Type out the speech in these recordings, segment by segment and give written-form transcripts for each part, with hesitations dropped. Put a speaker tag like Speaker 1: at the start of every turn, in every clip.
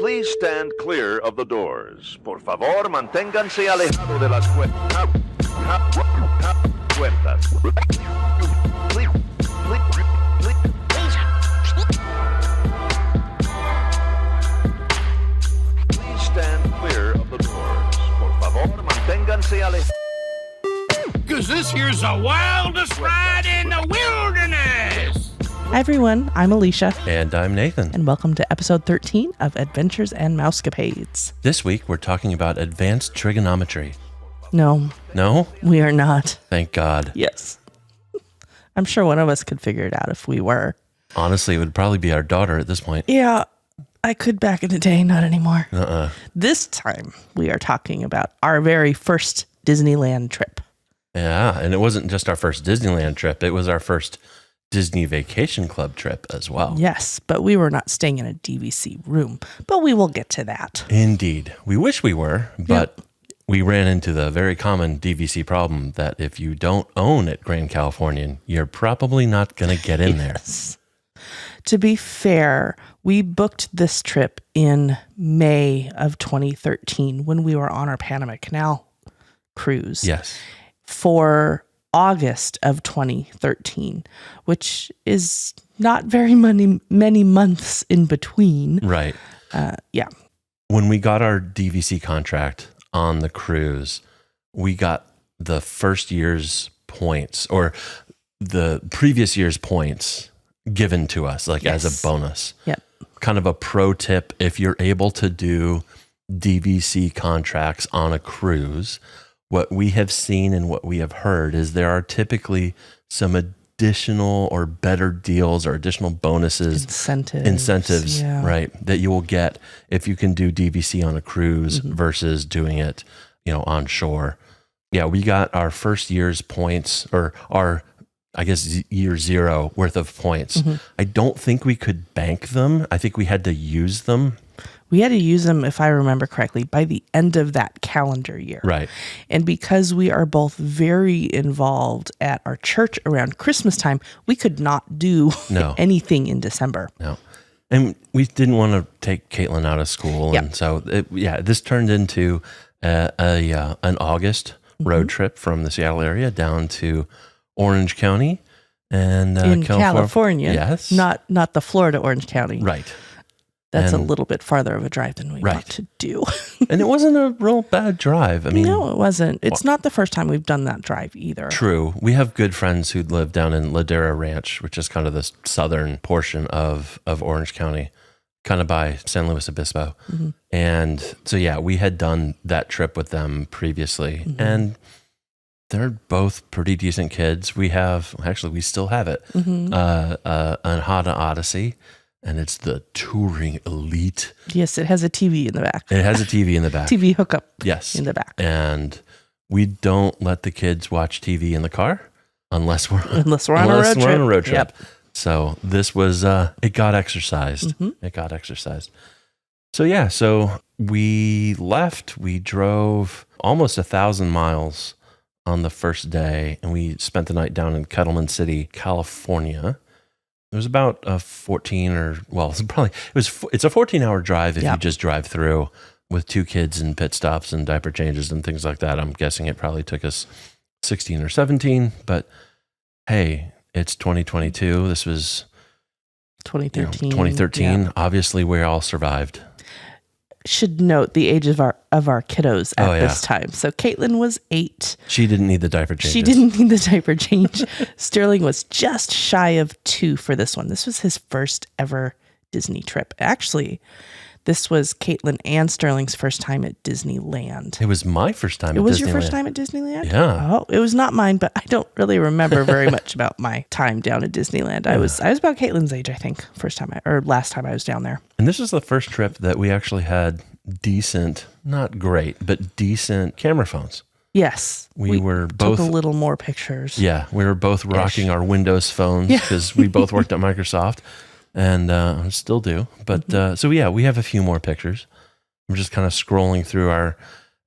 Speaker 1: Please stand clear of the doors. Por favor, manténganse alejado de las puertas. Please stand clear of the doors. Por favor, manténganse alejado.
Speaker 2: Because this here's the wildest ride in the wilderness.
Speaker 3: Hi everyone, I'm Alicia.
Speaker 4: And I'm Nathan.
Speaker 3: And welcome to episode 13 of Adventures and Mousecapades.
Speaker 4: This week we're talking about advanced trigonometry.
Speaker 3: No.
Speaker 4: No?
Speaker 3: We are not.
Speaker 4: Thank God.
Speaker 3: Yes. I'm sure one of us could figure it out if we were.
Speaker 4: Honestly, it would probably be our daughter at this point.
Speaker 3: Yeah, I could back in the day, not anymore.
Speaker 4: Uh-uh.
Speaker 3: This time we are talking about our very first Disneyland trip.
Speaker 4: Yeah, and it wasn't just our first Disneyland trip. It was our first Disney Vacation Club trip as well.
Speaker 3: Yes, but we were not staying in a DVC room. But we will get to that.
Speaker 4: Indeed. We wish we were, but we ran into the very common DVC problem that if you don't own at Grand Californian, you're probably not going to get in there.
Speaker 3: To be fair, we booked this trip in May of 2013 when we were on our Panama Canal cruise.
Speaker 4: Yes.
Speaker 3: For August of 2013, which is not very many months in between.
Speaker 4: Right.
Speaker 3: Yeah.
Speaker 4: When we got our DVC contract on the cruise, we got the first year's points or the previous year's points given to us, like as a bonus.
Speaker 3: Yep.
Speaker 4: Kind of a pro tip if you're able to do DVC contracts on a cruise. What we have seen and what we have heard is there are typically some additional or better deals or additional bonuses, incentives,
Speaker 3: yeah.
Speaker 4: Right, that you will get if you can do DVC on a cruise versus doing it, on shore. Yeah, we got our first year's points or our, I guess, year zero worth of points. I don't think we could bank them. I think we had to use them.
Speaker 3: We had to use them, if I remember correctly, by the end of that calendar year.
Speaker 4: Right.
Speaker 3: And because we are both very involved at our church around Christmas time, we could not do anything in December.
Speaker 4: No. And we didn't want to take Caitlin out of school.
Speaker 3: Yep.
Speaker 4: And so, this turned into an August road trip from the Seattle area down to Orange County. And
Speaker 3: in California.
Speaker 4: Yes.
Speaker 3: Not the Florida Orange County.
Speaker 4: Right.
Speaker 3: That's a little bit farther of a drive than we want to do.
Speaker 4: And it wasn't a real bad drive. I mean,
Speaker 3: no, it wasn't. It's not the first time we've done that drive either.
Speaker 4: True. We have good friends who live down in Ladera Ranch, which is kind of the southern portion of Orange County, kind of by San Luis Obispo. And so, we had done that trip with them previously. And they're both pretty decent kids. We still have it, an Honda Odyssey. And it's the Touring Elite.
Speaker 3: Yes, it has a TV in the back.
Speaker 4: It has a TV in the back.
Speaker 3: TV hookup
Speaker 4: in
Speaker 3: the back.
Speaker 4: And we don't let the kids watch TV in the car unless we're on a road trip.
Speaker 3: Yep.
Speaker 4: So this was, it got exercised. It got exercised. So we left. We drove almost 1,000 miles on the first day. And we spent the night down in Kettleman City, California. It was about a 14-hour drive if you just drive through with two kids and pit stops and diaper changes and things like that. I'm guessing it probably took us 16 or 17, but hey, it's 2022. This was
Speaker 3: 2013.
Speaker 4: 2013.
Speaker 3: Yeah.
Speaker 4: Obviously, we all survived.
Speaker 3: Should note the age of our kiddos at this time. So Caitlin was 8.
Speaker 4: She didn't need the diaper change.
Speaker 3: She didn't need the diaper change. Sterling was just shy of 2 for this one. This was his first ever Disney trip. Actually, this was Caitlin and Sterling's first time at Disneyland.
Speaker 4: It was my first time at Disneyland.
Speaker 3: It was your first time at Disneyland?
Speaker 4: Yeah.
Speaker 3: Oh, it was not mine, but I don't really remember very much about my time down at Disneyland. I was about Caitlin's age, I think, last time I was down there.
Speaker 4: And this was the first trip that we actually had decent, not great, but decent camera phones.
Speaker 3: Yes.
Speaker 4: We were both
Speaker 3: took a little more pictures.
Speaker 4: Yeah. We were both rocking our Windows phones because we both worked at Microsoft. And still do. But we have a few more pictures. I'm just kind of scrolling through our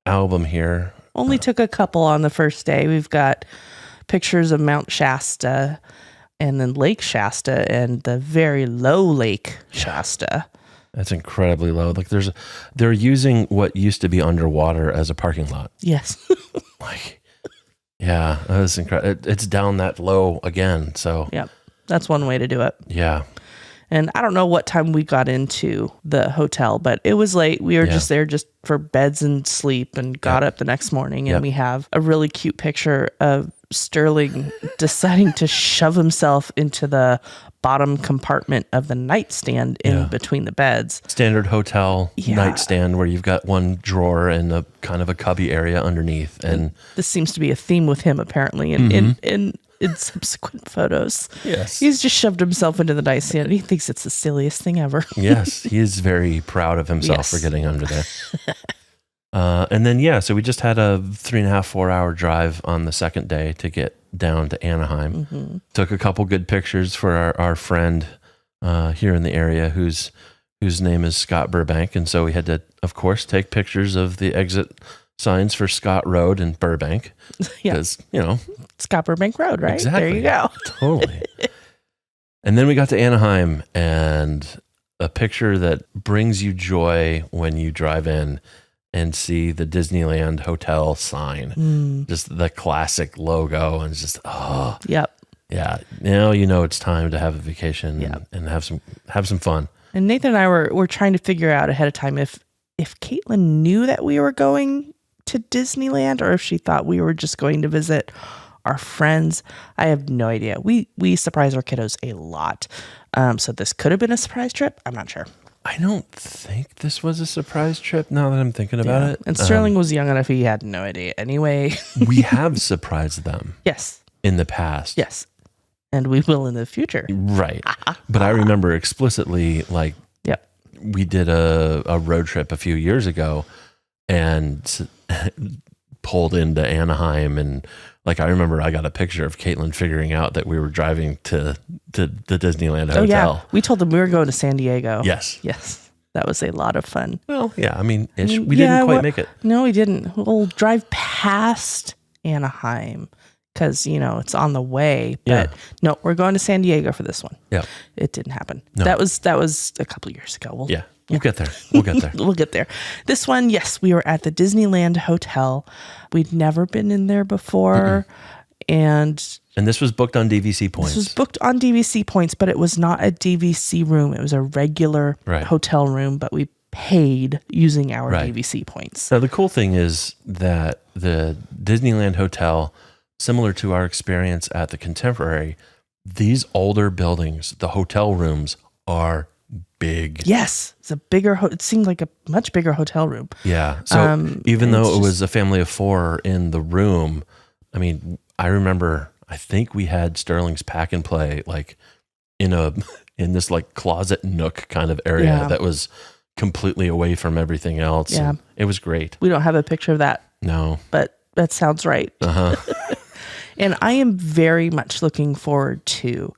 Speaker 4: album here.
Speaker 3: Only took a couple on the first day. We've got pictures of Mount Shasta and then Lake Shasta and the very low Lake Shasta.
Speaker 4: That's incredibly low. Like they're using what used to be underwater as a parking lot.
Speaker 3: Yes.
Speaker 4: Like, yeah, that's incredible. It's down that low again. So
Speaker 3: Yep. That's one way to do it.
Speaker 4: yeah.
Speaker 3: And I don't know what time we got into the hotel, but it was late. We were just there just for beds and sleep and got up the next morning. And we have a really cute picture of Sterling deciding to shove himself into the bottom compartment of the nightstand in between the beds.
Speaker 4: Standard hotel nightstand where you've got one drawer and a kind of a cubby area underneath. And
Speaker 3: this seems to be a theme with him apparently in subsequent photos.
Speaker 4: Yes.
Speaker 3: He's just shoved himself into the nightstand. He thinks it's the silliest thing ever.
Speaker 4: Yes, he is very proud of himself for getting under there. And then, so we just had a 3.5-4 hour drive on the second day to get down to Anaheim. Mm-hmm. Took a couple good pictures for our friend here in the area whose name is Scott Burbank. And so we had to, of course, take pictures of the exit signs for Scott Road and Burbank. Because,
Speaker 3: Scott Burbank Road, right?
Speaker 4: Exactly.
Speaker 3: There you go.
Speaker 4: Totally. And then we got to Anaheim, and a picture that brings you joy when you drive in and see the Disneyland hotel sign. Just the classic logo, and it's just,
Speaker 3: Yep.
Speaker 4: Yeah. Now it's time to have a vacation and have some fun.
Speaker 3: And Nathan and I were trying to figure out ahead of time if Caitlin knew that we were going to Disneyland or if she thought we were just going to visit our friends. I have no idea. We surprise our kiddos a lot. So this could have been a surprise trip. I'm not sure.
Speaker 4: I don't think this was a surprise trip now that I'm thinking about it.
Speaker 3: And Sterling was young enough. He had no idea anyway.
Speaker 4: We have surprised them.
Speaker 3: Yes.
Speaker 4: In the past.
Speaker 3: Yes. And we will in the future.
Speaker 4: Right. But I remember explicitly, like, we did a road trip a few years ago and pulled into Anaheim, and like I remember I got a picture of Caitlin figuring out that we were driving to the Disneyland hotel.
Speaker 3: Oh yeah, we told them we were going to San Diego.
Speaker 4: Yes,
Speaker 3: that was a lot of fun.
Speaker 4: Well, yeah, I mean, we didn't quite make it.
Speaker 3: No, we didn't. We'll drive past Anaheim because it's on the way. But no, we're going to San Diego for this one. Yeah, it didn't happen. No. That was a couple of years ago. We'll get there. We'll get there.
Speaker 4: We'll
Speaker 3: get there. This one, yes, we were at the Disneyland Hotel. We'd never been in there before. And
Speaker 4: this was booked on DVC points.
Speaker 3: This was booked on DVC points, but it was not a DVC room. It was a regular hotel room, but we paid using our DVC points.
Speaker 4: Now, the cool thing is that the Disneyland Hotel, similar to our experience at the Contemporary, these older buildings, the hotel rooms are big.
Speaker 3: Yes, it's a bigger. It seemed like a much bigger hotel room.
Speaker 4: Yeah. So even though it was a family of 4 in the room, I mean, I remember. I think we had Sterling's pack and play like in this like closet nook kind of area that was completely away from everything else. Yeah, and it was great.
Speaker 3: We don't have a picture of that.
Speaker 4: No,
Speaker 3: but that sounds right. And I am very much looking forward to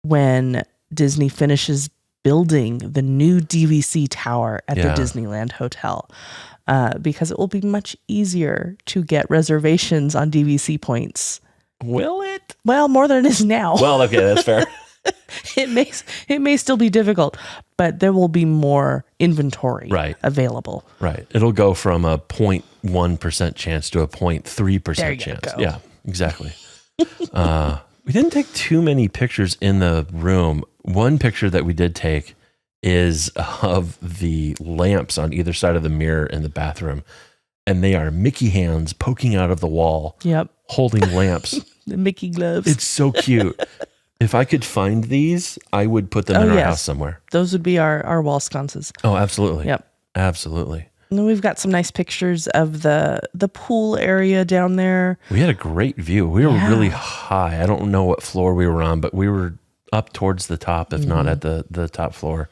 Speaker 3: when Disney finishes building the new DVC tower at the Disneyland Hotel, because it will be much easier to get reservations on DVC points.
Speaker 4: Will it?
Speaker 3: Well, more than it is now.
Speaker 4: Well, okay, that's fair.
Speaker 3: It may still be difficult, but there will be more inventory available.
Speaker 4: Right. It'll go from a 0.1% chance to a 0.3% chance.
Speaker 3: Go.
Speaker 4: Yeah, exactly. We didn't take too many pictures in the room. One picture that we did take is of the lamps on either side of the mirror in the bathroom. And they are Mickey hands poking out of the wall.
Speaker 3: Yep.
Speaker 4: Holding lamps.
Speaker 3: The Mickey gloves.
Speaker 4: It's so cute. If I could find these, I would put them in our house somewhere.
Speaker 3: Those would be our wall sconces.
Speaker 4: Oh, absolutely.
Speaker 3: Yep.
Speaker 4: Absolutely.
Speaker 3: And then we've got some nice pictures of the pool area down there.
Speaker 4: We had a great view. We were really high. I don't know what floor we were on, but we were up towards the top, if not at the top floor,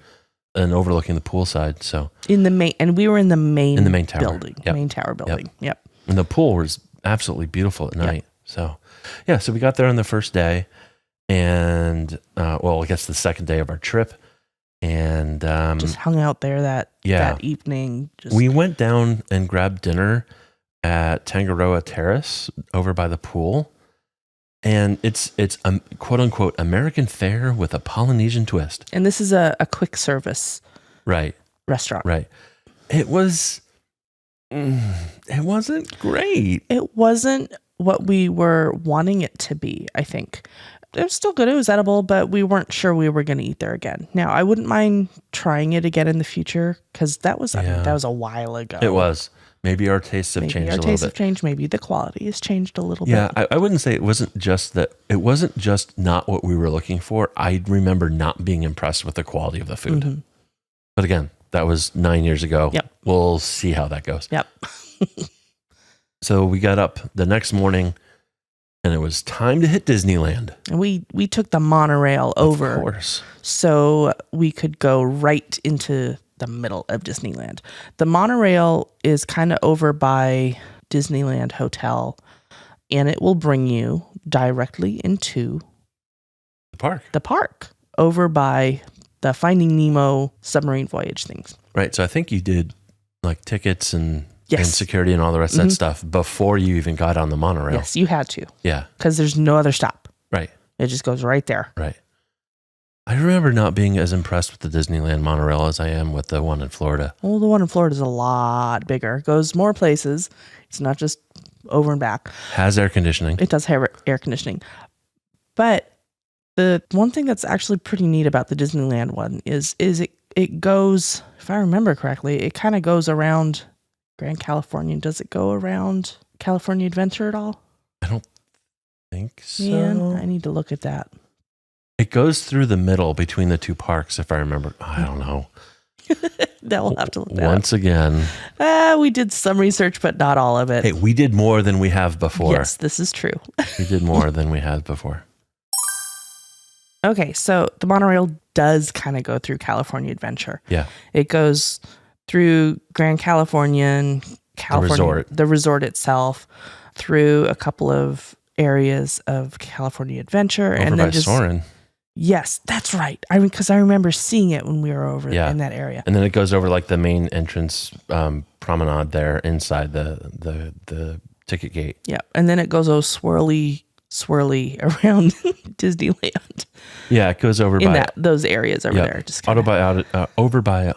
Speaker 4: and overlooking the pool side. So
Speaker 3: and we were in the main
Speaker 4: tower
Speaker 3: building, main tower building. Yep.
Speaker 4: And the pool was absolutely beautiful at night. So so we got there on the first day, and I guess the second day of our trip, and
Speaker 3: just hung out there that evening.
Speaker 4: We went down and grabbed dinner at Tangaroa Terrace over by the pool. And it's quote unquote American fare with a Polynesian twist.
Speaker 3: And this is a quick service restaurant.
Speaker 4: Right. It wasn't great.
Speaker 3: It wasn't what we were wanting it to be, I think. It was still good. It was edible, but we weren't sure we were going to eat there again. Now, I wouldn't mind trying it again in the future because that was a while ago.
Speaker 4: It was. Maybe our tastes have changed a little bit. Maybe our tastes have
Speaker 3: changed. Maybe the quality has changed a little
Speaker 4: bit.
Speaker 3: bit.
Speaker 4: I wouldn't say it wasn't just that. It wasn't just not what we were looking for. I remember not being impressed with the quality of the food. Mm-hmm. But again, that was 9 years ago.
Speaker 3: Yep.
Speaker 4: We'll see how that goes.
Speaker 3: Yep.
Speaker 4: So we got up the next morning and it was time to hit Disneyland.
Speaker 3: And we took the monorail over.
Speaker 4: Of course.
Speaker 3: So we could go right into the middle of Disneyland. The monorail is kind of over by Disneyland Hotel, and it will bring you directly into
Speaker 4: the park
Speaker 3: over by the Finding Nemo submarine voyage things.
Speaker 4: Right. So I think you did like tickets and security and all the rest of that stuff before you even got on the monorail.
Speaker 3: Yes, you had to.
Speaker 4: Yeah.
Speaker 3: Because there's no other stop.
Speaker 4: Right.
Speaker 3: It just goes right there.
Speaker 4: Right. I remember not being as impressed with the Disneyland monorail as I am with the one in Florida.
Speaker 3: Well, the one in Florida is a lot bigger. It goes more places. It's not just over and back.
Speaker 4: Has air conditioning.
Speaker 3: It does have air conditioning. But the one thing that's actually pretty neat about the Disneyland one is it goes, if I remember correctly, it kind of goes around Grand California. Does it go around California Adventure at all?
Speaker 4: I don't think so.
Speaker 3: Man, I need to look at that.
Speaker 4: It goes through the middle between the two parks, if I remember. I don't know.
Speaker 3: That we'll have to look that
Speaker 4: Once
Speaker 3: up.
Speaker 4: Again.
Speaker 3: We did some research, but not all of it.
Speaker 4: Hey, we did more than we have before.
Speaker 3: Yes, this is true.
Speaker 4: We did more than we had before.
Speaker 3: Okay, so the monorail does kind of go through California Adventure.
Speaker 4: Yeah.
Speaker 3: It goes through Grand Californian, the resort itself, through a couple of areas of California Adventure.
Speaker 4: Over
Speaker 3: and
Speaker 4: by
Speaker 3: then just
Speaker 4: Soarin'.
Speaker 3: Yes, that's right. Because I remember seeing it when we were over in that area.
Speaker 4: And then it goes over like the main entrance promenade there inside the ticket gate.
Speaker 3: Yeah, and then it goes swirly around Disneyland.
Speaker 4: Yeah, it goes over by
Speaker 3: those areas over there. Just
Speaker 4: over by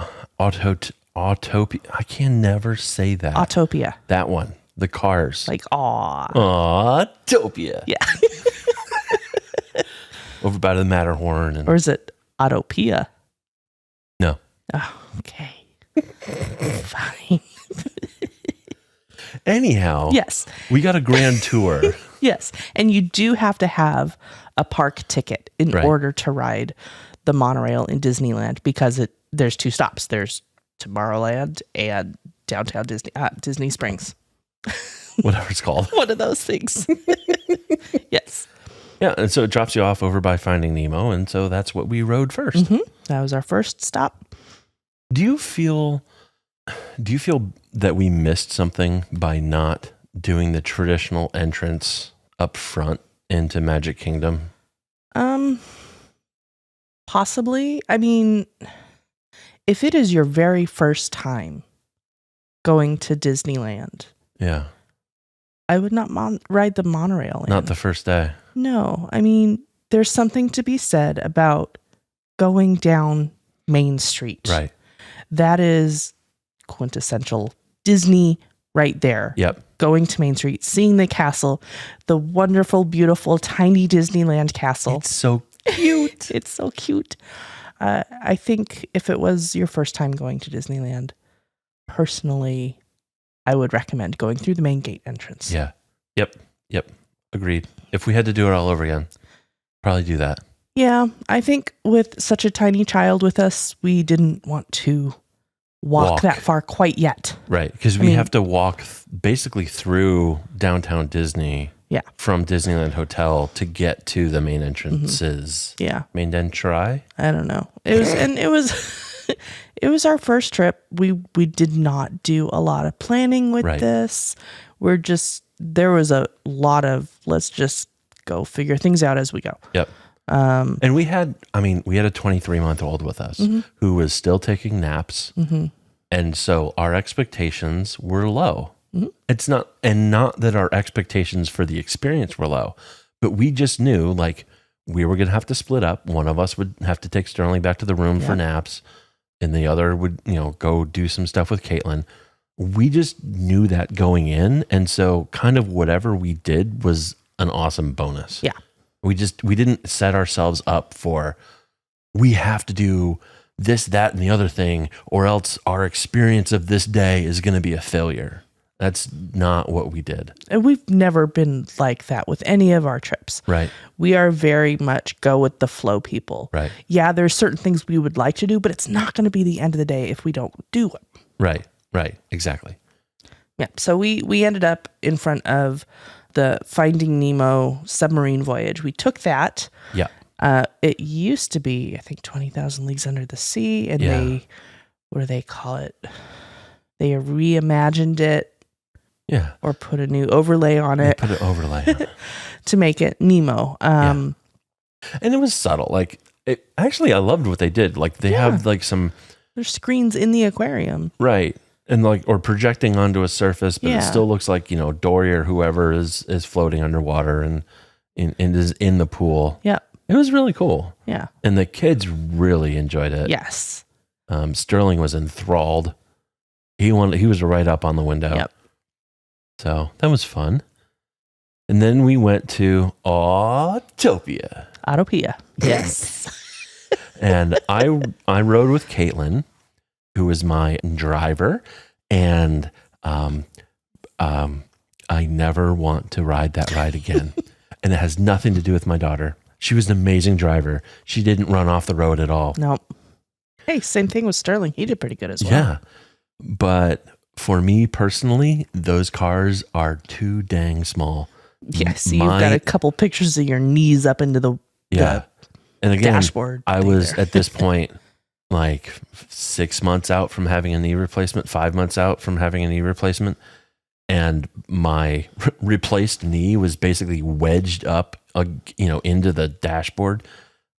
Speaker 4: Autopia. I can never say that.
Speaker 3: Autopia.
Speaker 4: That one. The cars.
Speaker 3: Like
Speaker 4: Autopia.
Speaker 3: Yeah.
Speaker 4: Over by the Matterhorn.
Speaker 3: Or is it Autopia?
Speaker 4: No.
Speaker 3: Oh, okay. Fine.
Speaker 4: Anyhow.
Speaker 3: Yes.
Speaker 4: We got a grand tour.
Speaker 3: Yes. And you do have to have a park ticket in order to ride the monorail in Disneyland because there's two stops. There's Tomorrowland and downtown Disney Springs.
Speaker 4: Whatever it's called.
Speaker 3: One of those things. Yes.
Speaker 4: Yeah, and so it drops you off over by Finding Nemo, and so that's what we rode first.
Speaker 3: Mm-hmm. That was our first stop.
Speaker 4: Do you feel that we missed something by not doing the traditional entrance up front into Magic Kingdom?
Speaker 3: Possibly. I mean, if it is your very first time going to Disneyland,
Speaker 4: yeah,
Speaker 3: I would not ride the monorail in.
Speaker 4: Not the first day.
Speaker 3: No. I mean, there's something to be said about going down Main Street.
Speaker 4: Right.
Speaker 3: That is quintessential Disney right there.
Speaker 4: Yep.
Speaker 3: Going to Main Street, seeing the castle, the wonderful, beautiful, tiny Disneyland castle.
Speaker 4: It's so cute.
Speaker 3: It's so cute. I think if it was your first time going to Disneyland, personally, I would recommend going through the main gate entrance.
Speaker 4: Yeah. Yep. Agreed. If we had to do it all over again, probably do that.
Speaker 3: Yeah. I think with such a tiny child with us, we didn't want to walk that far quite yet.
Speaker 4: Right. Because we have to walk basically through downtown Disney.
Speaker 3: Yeah.
Speaker 4: From Disneyland Hotel to get to the main entrances.
Speaker 3: Mm-hmm. Yeah.
Speaker 4: Main entry? I
Speaker 3: don't know. It was our first trip. We did not do a lot of planning with this. There was a lot of let's just go figure things out as we go.
Speaker 4: Yep. And we had a 23-month-old with us who was still taking naps. Mm-hmm. And so our expectations were low. Mm-hmm. It's not that our expectations for the experience were low, but we just knew like we were going to have to split up. One of us would have to take Sterling back to the room for naps. and the other would, go do some stuff with Caitlin. We just knew that going in. And so kind of whatever we did was an awesome bonus.
Speaker 3: Yeah.
Speaker 4: We didn't set ourselves up for, we have to do this, that, and the other thing, or else our experience of this day is going to be a failure. That's not what we did.
Speaker 3: And we've never been like that with any of our trips.
Speaker 4: Right.
Speaker 3: We are very much go with the flow people.
Speaker 4: Right.
Speaker 3: Yeah, there's certain things we would like to do, but it's not going to be the end of the day if we don't do it.
Speaker 4: Right. Right. Exactly.
Speaker 3: Yeah. So we ended up in front of the Finding Nemo submarine voyage. We took that.
Speaker 4: Yeah.
Speaker 3: It used to be, I think, 20,000 Leagues Under the Sea, and they, what do they call it? They reimagined it.
Speaker 4: Yeah.
Speaker 3: Or put a new overlay on it.
Speaker 4: Put an overlay on it.
Speaker 3: To make it Nemo.
Speaker 4: And it was subtle. Like, actually, I loved what they did. Like, they have like some...
Speaker 3: There's screens in the aquarium.
Speaker 4: Right. And like, or projecting onto a surface, but it
Speaker 3: Yeah.
Speaker 4: still looks like, Dory or whoever is floating underwater and is in the pool.
Speaker 3: Yeah.
Speaker 4: It was really cool.
Speaker 3: Yeah.
Speaker 4: And the kids really enjoyed it.
Speaker 3: Yes.
Speaker 4: Sterling was enthralled. He was right up on the window.
Speaker 3: Yep.
Speaker 4: So that was fun. And then we went to Autopia.
Speaker 3: Autopia. Yes.
Speaker 4: And I rode with Caitlin, who was my driver, and I never want to ride that ride again. And it has nothing to do with my daughter. She was an amazing driver. She didn't run off the road at all.
Speaker 3: Nope. Hey, same thing with Sterling. He did pretty good as well.
Speaker 4: Yeah. But for me personally, those cars are too dang small.
Speaker 3: Yeah, so you've got a couple pictures of your knees up into the
Speaker 4: and again,
Speaker 3: dashboard.
Speaker 4: I was at this point like 6 months out from having a knee replacement, 5 months out from having a knee replacement, and my replaced knee was basically wedged up, into the dashboard.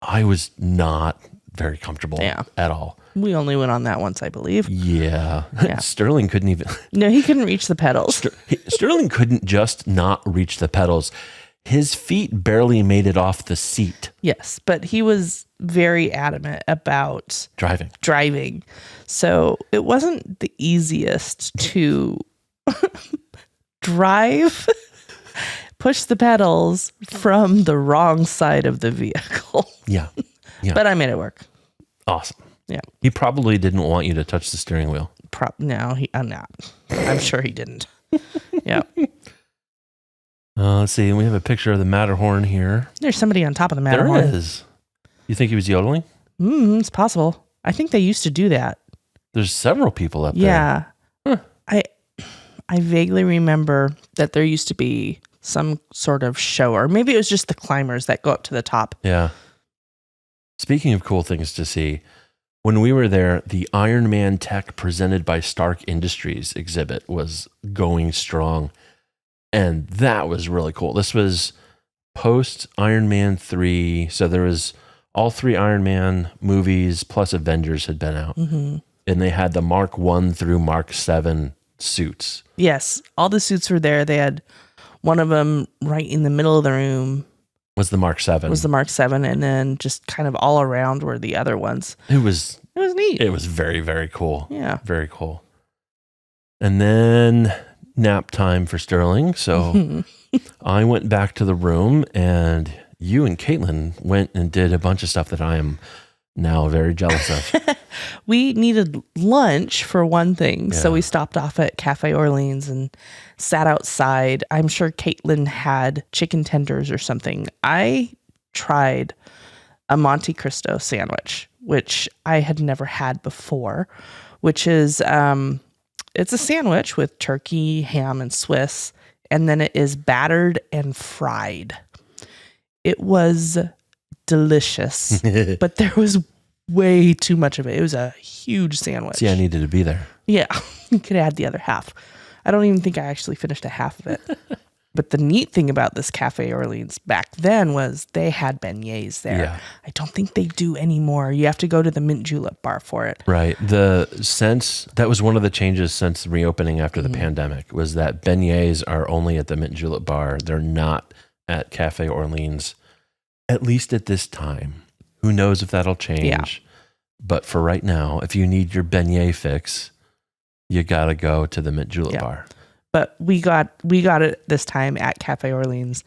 Speaker 4: I was not very comfortable at all.
Speaker 3: We only went on that once, I believe.
Speaker 4: Yeah. Sterling couldn't even.
Speaker 3: No, he couldn't reach the pedals.
Speaker 4: Sterling couldn't just not reach the pedals. His feet barely made it off the seat.
Speaker 3: Yes, but he was very adamant about
Speaker 4: driving.
Speaker 3: So it wasn't the easiest to drive, push the pedals from the wrong side of the vehicle.
Speaker 4: Yeah.
Speaker 3: But I made it work.
Speaker 4: Awesome.
Speaker 3: Yeah.
Speaker 4: He probably didn't want you to touch the steering wheel.
Speaker 3: No, I'm not. I'm sure he didn't. Yeah.
Speaker 4: Let's see. We have a picture of the Matterhorn here.
Speaker 3: There's somebody on top of the Matterhorn.
Speaker 4: There is. You think he was yodeling?
Speaker 3: It's possible. I think they used to do that.
Speaker 4: There's several people up there.
Speaker 3: Yeah.
Speaker 4: Huh.
Speaker 3: I vaguely remember that there used to be some sort of show, or maybe it was just the climbers that go up to the top.
Speaker 4: Yeah. Speaking of cool things to see, when we were there, the Iron Man tech presented by Stark Industries exhibit was going strong. And that was really cool. This was post Iron Man 3. So there was all 3 Iron Man movies plus Avengers had been out.
Speaker 3: Mm-hmm.
Speaker 4: And they had the Mark 1 through Mark 7 suits.
Speaker 3: Yes. All the suits were there. They had one of them right in the middle of the room.
Speaker 4: Was the Mark 7.
Speaker 3: Was the Mark 7. And then just kind of all around were the other ones.
Speaker 4: It was
Speaker 3: neat.
Speaker 4: It was very, very cool.
Speaker 3: Yeah.
Speaker 4: Very cool. And then nap time for Sterling. So I went back to the room, and you and Caitlin went and did a bunch of stuff that I am now very jealous of.
Speaker 3: We needed lunch for one thing.
Speaker 4: Yeah.
Speaker 3: So we stopped off at Cafe Orleans and sat outside. I'm sure Caitlin had chicken tenders or something. I tried a Monte Cristo sandwich, which I had never had before, which is, it's a sandwich with turkey, ham, and Swiss, and then it is battered and fried. It was delicious, but there was way too much of it. It was a huge sandwich.
Speaker 4: See, I needed to be there.
Speaker 3: Yeah, you could have had the other half. I don't even think I actually finished a half of it. But the neat thing about this Cafe Orleans back then was they had beignets there.
Speaker 4: Yeah.
Speaker 3: I don't think they do anymore. You have to go to the mint julep bar for it.
Speaker 4: Right. That was one of the changes since reopening after the pandemic, was that beignets are only at the mint julep bar. They're not at Cafe Orleans, at least at this time. Who knows if that'll change?
Speaker 3: Yeah.
Speaker 4: But for right now, if you need your beignet fix, you got to go to the Mint Julep Bar.
Speaker 3: But we got it this time at Cafe Orleans.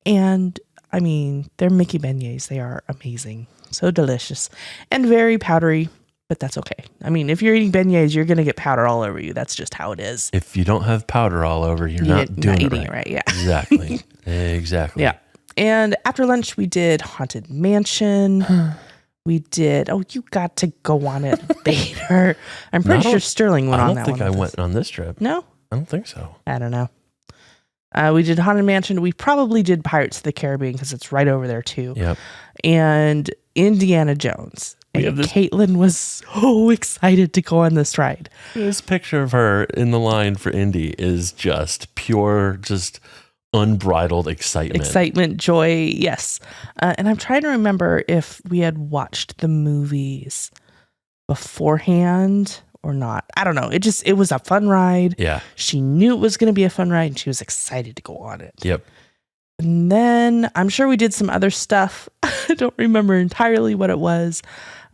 Speaker 3: And I mean, their Mickey beignets, they are amazing. So delicious and very powdery, but that's okay. I mean, if you're eating beignets, you're going to get powder all over you. That's just how it is.
Speaker 4: If you don't have powder all over, you're not
Speaker 3: eating it right. Yeah.
Speaker 4: Exactly. Exactly.
Speaker 3: Yeah. And after lunch, we did Haunted Mansion. We did. Oh, you got to go on it later. I'm pretty sure Sterling went on that one.
Speaker 4: I don't think I went on this trip.
Speaker 3: No?
Speaker 4: I don't think so.
Speaker 3: I don't know. We did Haunted Mansion. We probably did Pirates of the Caribbean because it's right over there too.
Speaker 4: Yep.
Speaker 3: And Indiana Jones. And Caitlin was so excited to go on this ride.
Speaker 4: This picture of her in the line for Indy is just pure, just unbridled excitement.
Speaker 3: Excitement, joy, yes. And I'm trying to remember if we had watched the movies beforehand or not. I don't know. It was a fun ride.
Speaker 4: Yeah.
Speaker 3: She knew it was going to be a fun ride and she was excited to go on it.
Speaker 4: Yep.
Speaker 3: And then I'm sure we did some other stuff. I don't remember entirely what it was.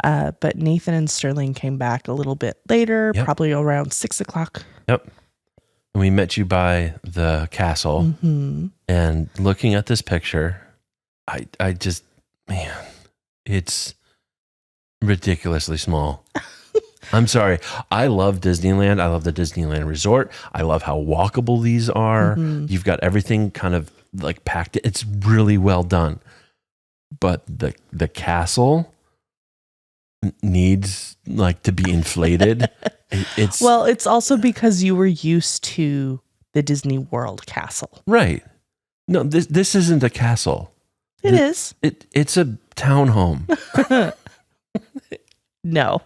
Speaker 3: But Nathan and Sterling came back a little bit later, probably around 6:00.
Speaker 4: Yep. And we met you by the castle.
Speaker 3: Mm-hmm.
Speaker 4: And looking at this picture, I just, man, it's ridiculously small. I'm sorry. I love Disneyland. I love the Disneyland Resort. I love how walkable these are.
Speaker 3: Mm-hmm.
Speaker 4: You've got everything kind of like packed. It's really well done. But the castle needs like to be inflated. It's
Speaker 3: also because you were used to the Disney World castle.
Speaker 4: Right. No, this isn't a castle.
Speaker 3: It is.
Speaker 4: It's a townhome.
Speaker 3: No.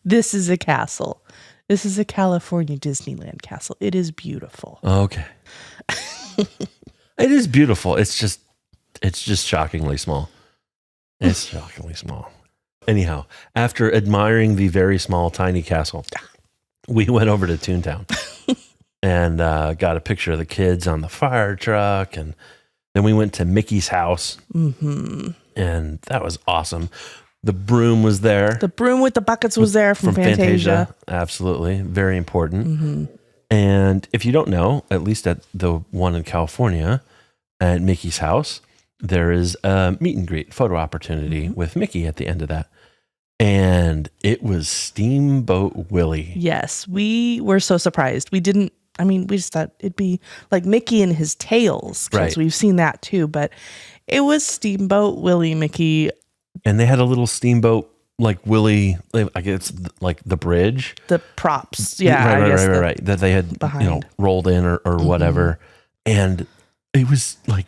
Speaker 3: This is a castle. This is a California Disneyland castle. It is beautiful.
Speaker 4: Okay. It is beautiful. It's just shockingly small. It's shockingly small. Anyhow, after admiring the very small, tiny castle, we went over to Toontown and got a picture of the kids on the fire truck. And then we went to Mickey's house.
Speaker 3: Mm-hmm.
Speaker 4: And that was awesome. The broom was there.
Speaker 3: The broom with the buckets was there from Fantasia.
Speaker 4: Absolutely. Very important.
Speaker 3: Mm-hmm.
Speaker 4: And if you don't know, at least at the one in California, at Mickey's house, there is a meet and greet photo opportunity with Mickey at the end of that. And it was Steamboat Willie.
Speaker 3: Yes, we were so surprised. We just thought it'd be like Mickey and his tails, because we've seen that too. But it was Steamboat Willie Mickey.
Speaker 4: And they had a little steamboat like Willie, I guess like the bridge.
Speaker 3: The props. Yeah.
Speaker 4: Right. That they had rolled in or whatever. And it was like,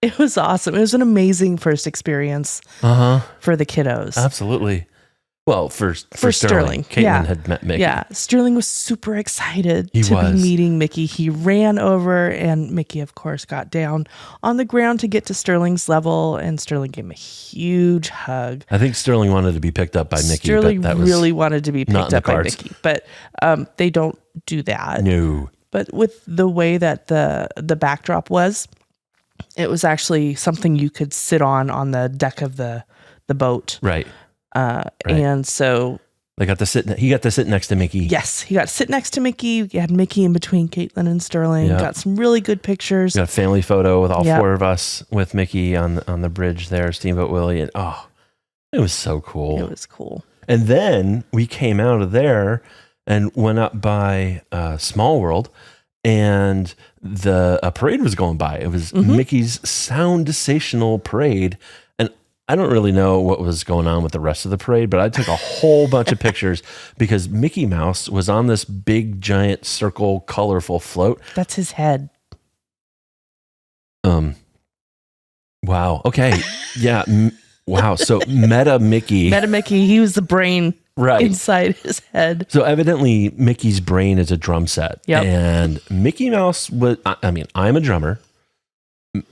Speaker 4: it
Speaker 3: was awesome. It was an amazing first experience for the kiddos.
Speaker 4: Absolutely. Well, for Sterling. Caitlin had met Mickey.
Speaker 3: Yeah. Sterling was super excited to be meeting Mickey. He ran over and Mickey, of course, got down on the ground to get to Sterling's level, and Sterling gave him a huge hug.
Speaker 4: I think Sterling wanted to be picked up by Mickey.
Speaker 3: Sterling
Speaker 4: but that was
Speaker 3: really wanted to be picked up by Mickey, but they don't do that.
Speaker 4: No.
Speaker 3: But with the way that the backdrop was, it was actually something you could sit on the deck of the boat.
Speaker 4: Right.
Speaker 3: And so
Speaker 4: he got to sit next to Mickey.
Speaker 3: Yes, he got to sit next to Mickey. You had Mickey in between Caitlin and Sterling. Got some really good pictures.
Speaker 4: Got a family photo with all four of us with Mickey on the bridge there, Steamboat Willie, and it was so cool.
Speaker 3: It was cool.
Speaker 4: And then we came out of there and went up by Small World, and a parade was going by. It was Mickey's Soundational Parade. I don't really know what was going on with the rest of the parade, but I took a whole bunch of pictures because Mickey Mouse was on this big, giant, circle, colorful float.
Speaker 3: That's his head.
Speaker 4: Wow. Okay. Yeah. Wow. So Meta Mickey,
Speaker 3: he was the brain inside his head.
Speaker 4: So evidently Mickey's brain is a drum set.
Speaker 3: Yep.
Speaker 4: And Mickey Mouse was, I'm a drummer.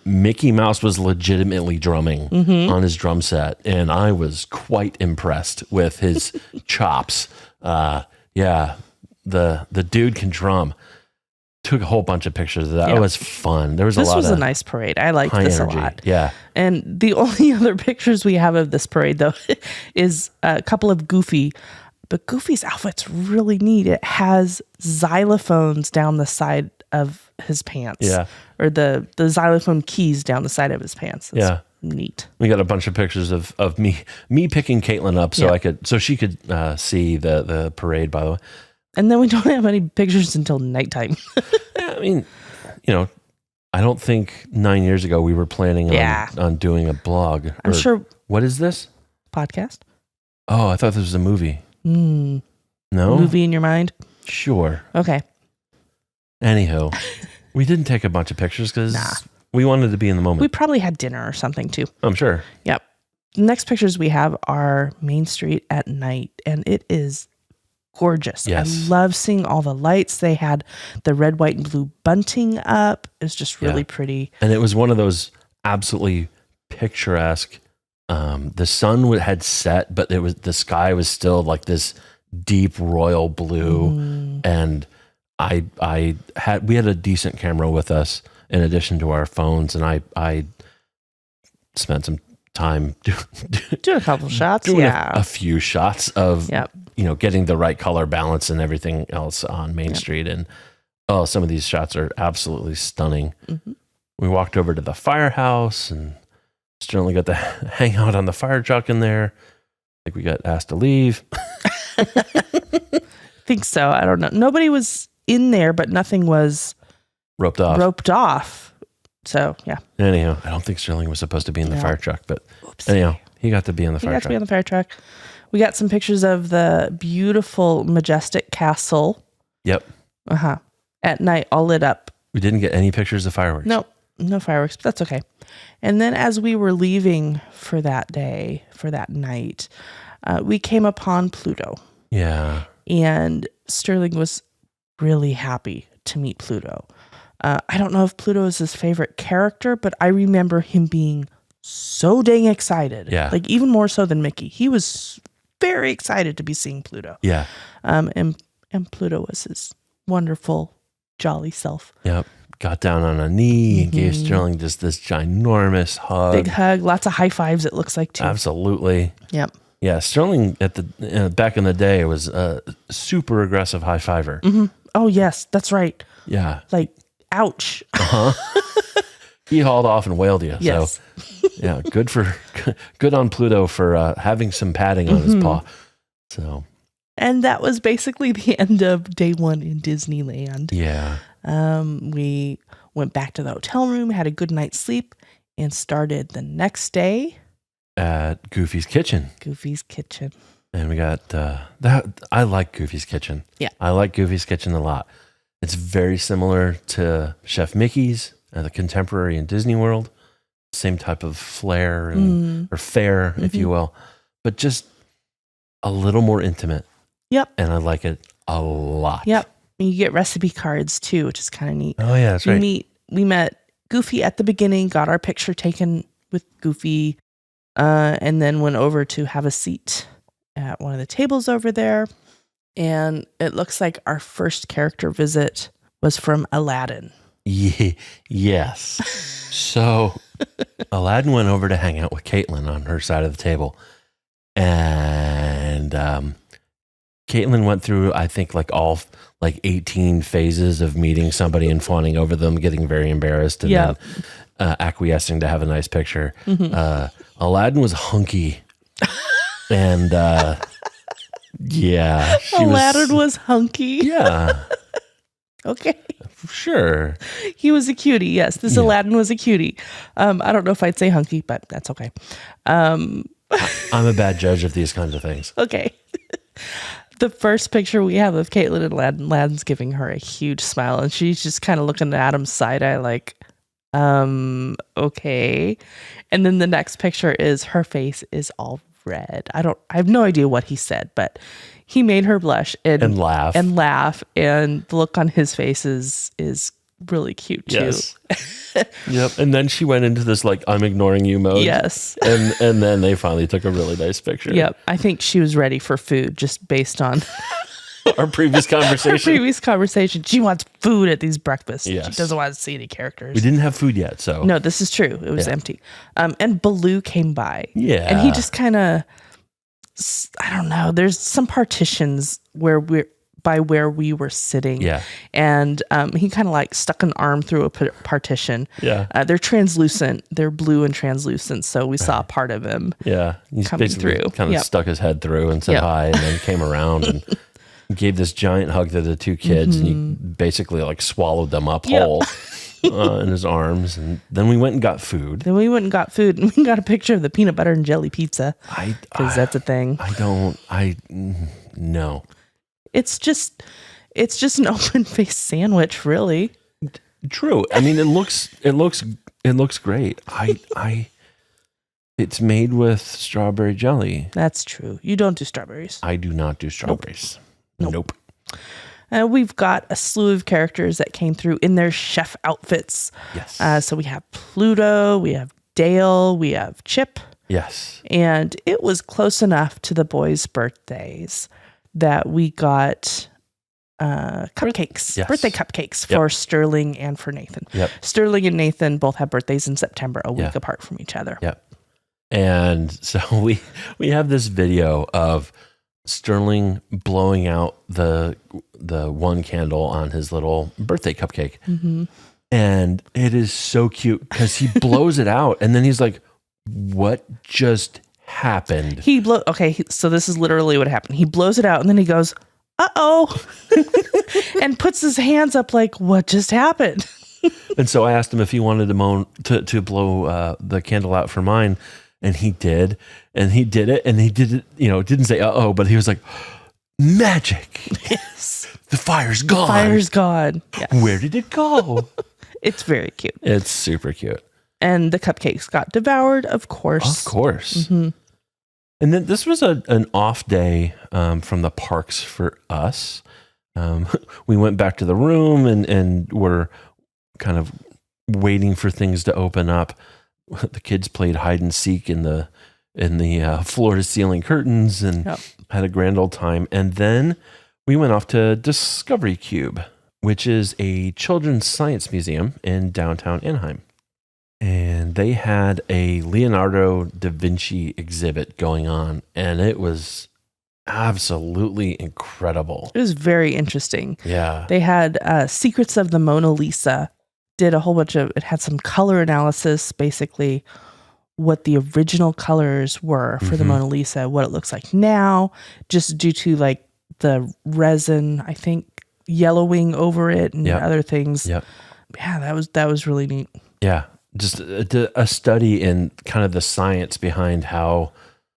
Speaker 4: Mickey Mouse was legitimately drumming on his drum set, and I was quite impressed with his chops. The dude can drum. took a whole bunch of pictures of that.
Speaker 3: Yeah.
Speaker 4: It was fun. There was
Speaker 3: This
Speaker 4: a lot
Speaker 3: was
Speaker 4: of
Speaker 3: a nice parade. I liked
Speaker 4: high
Speaker 3: this
Speaker 4: energy.
Speaker 3: a lot.
Speaker 4: Yeah.
Speaker 3: And the only other pictures we have of this parade, though, is a couple of Goofy. But Goofy's outfit's really neat. It has xylophones down the side of his pants.
Speaker 4: Yeah.
Speaker 3: Or the xylophone keys down the side of his pants. It's
Speaker 4: Yeah.
Speaker 3: neat.
Speaker 4: We got a bunch of pictures of me picking Caitlin up so she could see the parade, by the way.
Speaker 3: And then we don't have any pictures until nighttime.
Speaker 4: Yeah, I mean, I don't think 9 years ago we were planning on doing a blog.
Speaker 3: I'm sure.
Speaker 4: What is this?
Speaker 3: Podcast?
Speaker 4: Oh, I thought this was a movie. No?
Speaker 3: Movie in your mind?
Speaker 4: Sure.
Speaker 3: Okay.
Speaker 4: Anyhow, we didn't take a bunch of pictures because we wanted to be in the moment.
Speaker 3: We probably had dinner or something too.
Speaker 4: I'm sure.
Speaker 3: Yep. The next pictures we have are Main Street at night, and it is gorgeous.
Speaker 4: Yes.
Speaker 3: I love seeing all the lights. They had the red, white, and blue bunting up. It's just really pretty.
Speaker 4: And it was one of those absolutely picturesque. The sun had set, but the sky was still like this deep royal blue. And we had a decent camera with us in addition to our phones, and I spent some time
Speaker 3: doing a couple shots.
Speaker 4: Doing a few shots of
Speaker 3: Yep.
Speaker 4: Getting the right color balance and everything else on Main Street. And some of these shots are absolutely stunning.
Speaker 3: Mm-hmm.
Speaker 4: We walked over to the firehouse and Sterling got to hang out on the fire truck in there. I think we got asked to leave.
Speaker 3: I think so. I don't know. Nobody was in there, but nothing was
Speaker 4: roped off.
Speaker 3: So, yeah.
Speaker 4: Anyhow, I don't think Sterling was supposed to be in the fire truck, but
Speaker 3: Oopsie.
Speaker 4: anyhow, he got to be in the
Speaker 3: He
Speaker 4: fire
Speaker 3: got
Speaker 4: truck.
Speaker 3: to be on the fire truck. We got some pictures of the beautiful, majestic castle.
Speaker 4: Yep.
Speaker 3: At night, all lit up.
Speaker 4: We didn't get any pictures of fireworks.
Speaker 3: Nope, no fireworks, but that's okay. And then as we were leaving for that day, for that night, we came upon Pluto.
Speaker 4: Yeah.
Speaker 3: And Sterling was really happy to meet Pluto. I don't know if Pluto is his favorite character, but I remember him being so dang excited.
Speaker 4: Yeah.
Speaker 3: Like even more so than Mickey. He was very excited to be seeing Pluto.
Speaker 4: Yeah.
Speaker 3: And Pluto was his wonderful, jolly self.
Speaker 4: Yep. Got down on a knee and gave Sterling just this ginormous hug.
Speaker 3: Big hug, lots of high fives, it looks like too.
Speaker 4: Absolutely.
Speaker 3: Yep.
Speaker 4: Yeah, Sterling at the back in the day was a super aggressive high fiver.
Speaker 3: Mm-hmm. Oh yes, that's right.
Speaker 4: Yeah.
Speaker 3: Like, ouch.
Speaker 4: He hauled off and wailed you.
Speaker 3: Yes.
Speaker 4: So yeah, good on Pluto for having some padding on his paw. So.
Speaker 3: And that was basically the end of day one in Disneyland.
Speaker 4: Yeah.
Speaker 3: We went back to the hotel room, had a good night's sleep, and started the next day
Speaker 4: at Goofy's Kitchen.
Speaker 3: Goofy's Kitchen.
Speaker 4: And we got that. I like Goofy's Kitchen.
Speaker 3: Yeah.
Speaker 4: I like Goofy's Kitchen a lot. It's very similar to Chef Mickey's, the contemporary in Disney World. Same type of flair or fare, if you will, but just a little more intimate.
Speaker 3: Yep.
Speaker 4: And I like it a lot.
Speaker 3: Yep. And you get recipe cards too, which is kind of neat.
Speaker 4: Oh yeah, that's right.
Speaker 3: We met Goofy at the beginning, got our picture taken with Goofy, and then went over to have a seat at one of the tables over there. And it looks like our first character visit was from Aladdin.
Speaker 4: Yes. So Aladdin went over to hang out with Caitlin on her side of the table. And Caitlin went through, I think, like 18 phases of meeting somebody and fawning over them, getting very embarrassed, and then acquiescing to have a nice picture. Aladdin was hunky. And yeah.
Speaker 3: Aladdin was hunky.
Speaker 4: Yeah.
Speaker 3: Okay.
Speaker 4: Sure.
Speaker 3: He was a cutie. Yes, this Aladdin was a cutie. I don't know if I'd say hunky, but that's okay.
Speaker 4: I'm a bad judge of these kinds of things.
Speaker 3: Okay. The first picture we have of Caitlin and Aladdin's giving her a huge smile, and she's just kind of looking at him side eye like, okay. And then the next picture is her face is all red. I have no idea what he said, but he made her blush and laugh. And the look on his face is really cute too.
Speaker 4: Yes. Yep. And then she went into this like I'm ignoring you mode.
Speaker 3: Yes.
Speaker 4: And then they finally took a really nice picture.
Speaker 3: Yep. I think she was ready for food just based on
Speaker 4: Our previous conversation.
Speaker 3: Previous conversation. She wants food at these breakfasts.
Speaker 4: Yes.
Speaker 3: She doesn't want to see any characters.
Speaker 4: We didn't have food yet, so.
Speaker 3: No, this is true. It was empty. And Baloo came by.
Speaker 4: Yeah.
Speaker 3: And he just kind of, I don't know. There's some partitions where where we were sitting.
Speaker 4: Yeah.
Speaker 3: And he kind of like stuck an arm through a partition.
Speaker 4: Yeah.
Speaker 3: They're translucent. They're blue and translucent. So we saw part of him.
Speaker 4: Yeah. He's
Speaker 3: coming
Speaker 4: basically
Speaker 3: through.
Speaker 4: kind of stuck his head through and said hi, and then came around and gave this giant hug to the two kids, and he basically like swallowed them up whole in his arms. And then we went and got food.
Speaker 3: And we got a picture of the peanut butter and jelly pizza because that's a thing.
Speaker 4: No.
Speaker 3: It's just an open-faced sandwich, really.
Speaker 4: True. I mean, it looks great. It's made with strawberry jelly.
Speaker 3: That's true. You don't do strawberries.
Speaker 4: I do not do strawberries. Nope.
Speaker 3: We've got a slew of characters that came through in their chef outfits.
Speaker 4: Yes.
Speaker 3: So we have Pluto, we have Dale, we have Chip.
Speaker 4: Yes.
Speaker 3: And it was close enough to the boys' birthdays that we got cupcakes,
Speaker 4: Yes.
Speaker 3: birthday cupcakes for Sterling and for Nathan.
Speaker 4: Yep.
Speaker 3: Sterling and Nathan both have birthdays in September, a week apart from each other.
Speaker 4: Yep. And so we have this video of Sterling blowing out the one candle on his little birthday cupcake. Mm-hmm. And it is so cute because he blows it out and then he's like, what just happened?
Speaker 3: So this is literally what happened. He blows it out and then he goes, uh-oh, and puts his hands up like, what just happened?
Speaker 4: And so I asked him if he wanted to blow the candle out for mine, and he did. And he did it, and he did it, didn't say uh-oh, but he was like, magic.
Speaker 3: Yes.
Speaker 4: The fire's gone.
Speaker 3: Yes.
Speaker 4: Where did it go?
Speaker 3: It's very cute.
Speaker 4: It's super cute.
Speaker 3: And the cupcakes got devoured, of course.
Speaker 4: Of course.
Speaker 3: Mm-hmm.
Speaker 4: And then this was an off day from the parks for us. We went back to the room and were kind of waiting for things to open up. The kids played hide and seek in the floor to ceiling curtains and had a grand old time. And then we went off to Discovery Cube, which is a children's science museum in downtown Anaheim. And they had a Leonardo da Vinci exhibit going on, and it was absolutely incredible.
Speaker 3: It was very interesting.
Speaker 4: Yeah.
Speaker 3: They had Secrets of the Mona Lisa, did a whole bunch of, it had some color analysis, basically what the original colors were for the Mona Lisa, what it looks like now, just due to like the resin, I think, yellowing over it and other things.
Speaker 4: Yep.
Speaker 3: Yeah, that was really neat.
Speaker 4: Yeah. Just a study in kind of the science behind how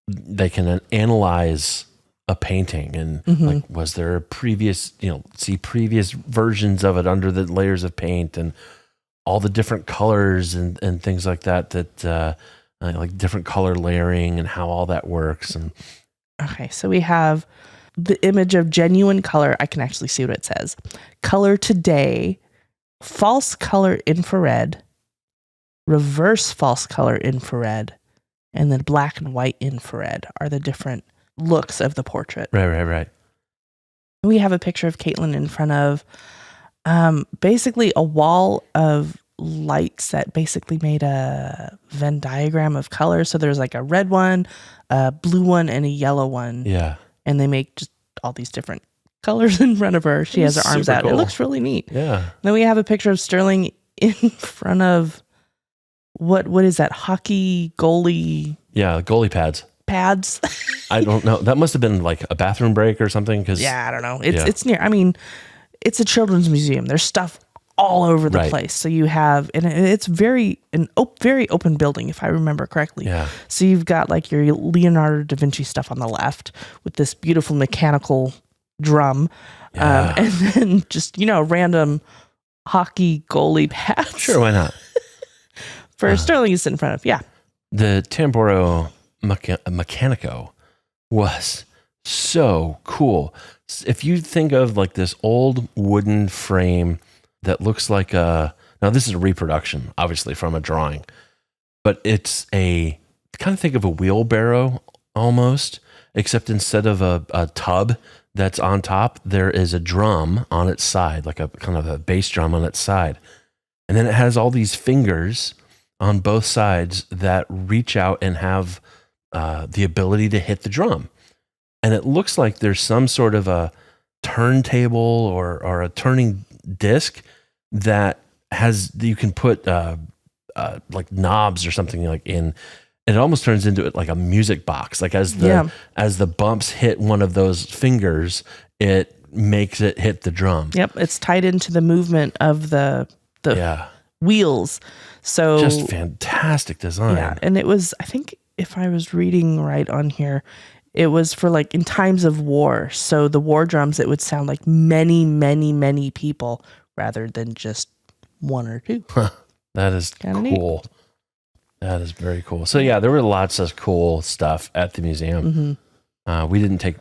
Speaker 4: they can analyze a painting and like, was there previous versions of it under the layers of paint and all the different colors and things like that like different color layering and how all that works. And
Speaker 3: okay, so we have the image of genuine color. I can actually see what it says. Color today, false color infrared, reverse false color infrared, and then black and white infrared are the different looks of the portrait.
Speaker 4: Right.
Speaker 3: We have a picture of Caitlin in front of basically a wall of lights that basically made a Venn diagram of colors. So there's like a red one, a blue one, and a yellow one.
Speaker 4: Yeah.
Speaker 3: And they make just all these different colors in front of her. She has her arms out.
Speaker 4: Cool.
Speaker 3: It looks really neat.
Speaker 4: Yeah.
Speaker 3: Then we have a picture of Sterling in front of what is that? Hockey goalie?
Speaker 4: Yeah, goalie pads. I don't know. That must have been like a bathroom break or something.
Speaker 3: I don't know. It's near. I mean, it's a children's museum. There's stuff all over the place. So you have, and it's very open building, if I remember correctly.
Speaker 4: Yeah.
Speaker 3: So you've got like your Leonardo da Vinci stuff on the left with this beautiful mechanical drum, and then just
Speaker 4: random
Speaker 3: hockey goalie pads.
Speaker 4: Sure, why not?
Speaker 3: For Sterling is in front of,
Speaker 4: The Tamboro Meccanico was so cool. If you think of like this old wooden frame that looks like now this is a reproduction, obviously from a drawing, but it's kind of think of a wheelbarrow almost, except instead of a tub, that's on top, there is a drum on its side, like a kind of a bass drum on its side. And then it has all these fingers on both sides that reach out and have the ability to hit the drum. And it looks like there's some sort of a turntable or a turning disc that you can put like knobs or something like in. And it almost turns into it like a music box. Like as the bumps hit one of those fingers, it makes it hit the drum.
Speaker 3: Yep, it's tied into the movement of the wheels. So
Speaker 4: just fantastic design.
Speaker 3: Yeah, and it was, I think if I was reading right on here, it was for like in times of war. So the war drums, it would sound like many, many, many people rather than just one or two.
Speaker 4: That is
Speaker 3: Kinda
Speaker 4: cool.
Speaker 3: neat.
Speaker 4: That is very cool. So yeah, there were lots of cool stuff at the museum. We didn't take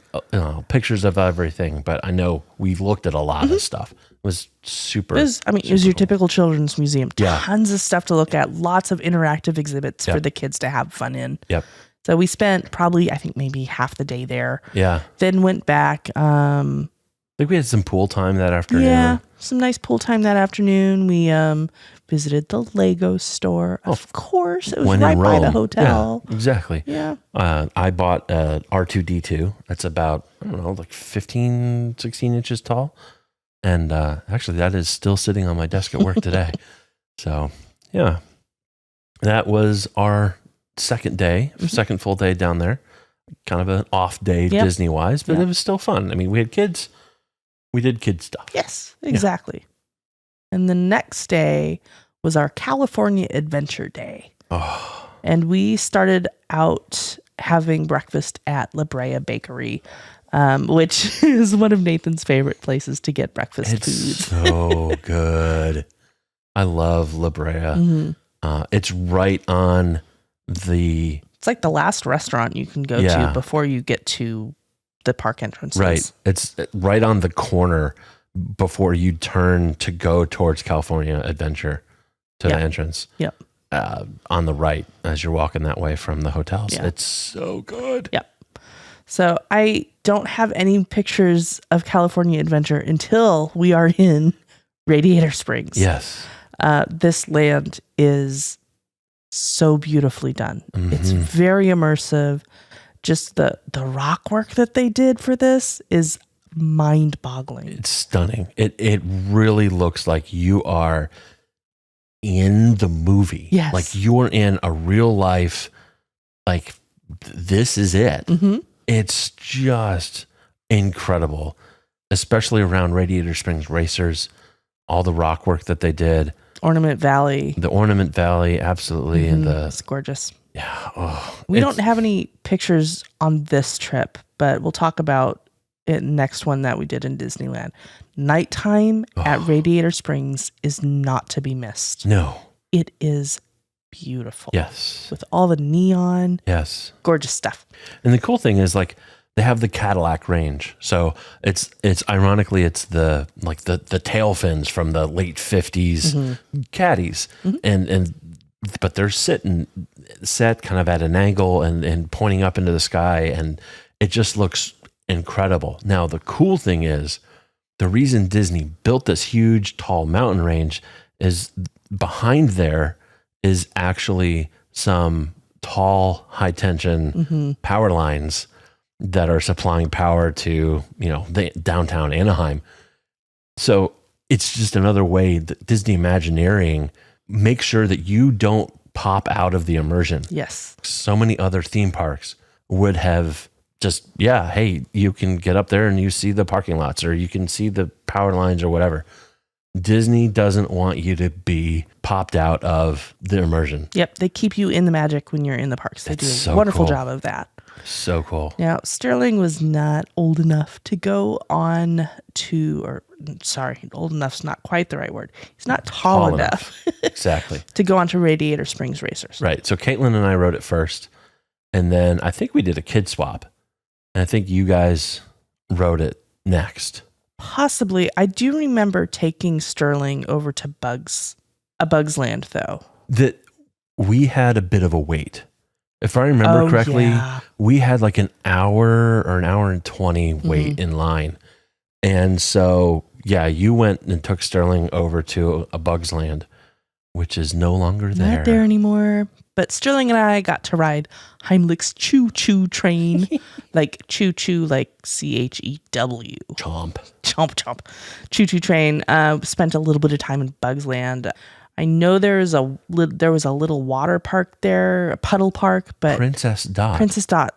Speaker 4: pictures of everything, but I know we looked at a lot of stuff. It was super.
Speaker 3: It was your typical children's museum. Tons of stuff to look at. Lots of interactive exhibits for the kids to have fun in.
Speaker 4: Yep.
Speaker 3: So we spent probably, I think, maybe half the day there.
Speaker 4: Yeah.
Speaker 3: Then went back.
Speaker 4: I think we had some pool time that afternoon.
Speaker 3: Yeah, some nice pool time that afternoon. We visited the Lego store. Of course, it was
Speaker 4: when
Speaker 3: right
Speaker 4: in
Speaker 3: by
Speaker 4: Rome.
Speaker 3: the hotel.
Speaker 4: Yeah, exactly.
Speaker 3: Yeah.
Speaker 4: I bought a R2-D2. That's about, I don't know, like 15, 16 inches tall. And actually, that is still sitting on my desk at work today. So, yeah. That was our second full day down there. Kind of an off day Disney-wise, but it was still fun. I mean, we had kids. We did kid stuff.
Speaker 3: Yes, exactly. And the next day was our California Adventure Day.
Speaker 4: Oh.
Speaker 3: And we started out having breakfast at La Brea Bakery, which is one of Nathan's favorite places to get breakfast food.
Speaker 4: It's so good. I love La Brea. It's right on the...
Speaker 3: It's like the last restaurant you can go to before you get to the park entrances.
Speaker 4: Right. It's right on the corner before you turn to go towards California Adventure to the entrance.
Speaker 3: Yep.
Speaker 4: On the right as you're walking that way from the hotels. Yeah. It's so good.
Speaker 3: Yep. So I don't have any pictures of California Adventure until we are in Radiator Springs.
Speaker 4: Yes.
Speaker 3: This land is so beautifully done. It's very immersive. Just the rock work that they did for this is mind-boggling.
Speaker 4: It's stunning. It really looks like you are in the movie.
Speaker 3: Yes.
Speaker 4: Like you are in a real life, like this is it. It's just incredible, especially around Radiator Springs Racers, all the rock work that they did.
Speaker 3: Ornament Valley.
Speaker 4: The Ornament Valley, absolutely. And
Speaker 3: it's gorgeous.
Speaker 4: Yeah. Oh,
Speaker 3: we don't have any pictures on this trip, but we'll talk about it next one that we did in Disneyland. Nighttime at Radiator Springs is not to be missed.
Speaker 4: No.
Speaker 3: It is beautiful.
Speaker 4: Yes.
Speaker 3: With all the neon.
Speaker 4: Yes.
Speaker 3: Gorgeous stuff.
Speaker 4: And the cool thing is like they have the Cadillac range. So it's ironically it's the tail fins from the late 50s caddies. But they're set kind of at an angle and pointing up into the sky, and it just looks incredible. Now, the cool thing is the reason Disney built this huge, tall mountain range is behind there is actually some tall, high tension power lines that are supplying power to, the downtown Anaheim. So it's just another way that Disney Imagineering makes sure that you don't pop out of the immersion.
Speaker 3: Yes.
Speaker 4: So many other theme parks would have just, hey, you can get up there and you see the parking lots or you can see the power lines or whatever. Disney doesn't want you to be popped out of the immersion.
Speaker 3: Yep. They keep you in the magic when you're in the parks. They do a wonderful job of that.
Speaker 4: So cool.
Speaker 3: Now, Sterling was not old enough to go on to, old enough's not quite the right word. He's not tall enough.
Speaker 4: Exactly.
Speaker 3: To go on to Radiator Springs Racers.
Speaker 4: Right. So Caitlin and I rode it first. And then I think we did a kid swap. And I think you guys rode it next.
Speaker 3: Possibly. I do remember taking Sterling over to Bug's Land, though.
Speaker 4: That we had a bit of a wait If I remember correctly,
Speaker 3: yeah.
Speaker 4: we had like an hour or an hour and 20 wait in line. And so, yeah, you went and took Sterling over to a Bug's Land, which is no longer there.
Speaker 3: Not there anymore. But Sterling and I got to ride Heimlich's Choo Choo train. Like choo choo, like CHEW.
Speaker 4: Chomp.
Speaker 3: Chomp chomp. Choo Choo train. Spent a little bit of time in Bug's Land. I know there was a little water park there, a puddle park, but
Speaker 4: Princess Dot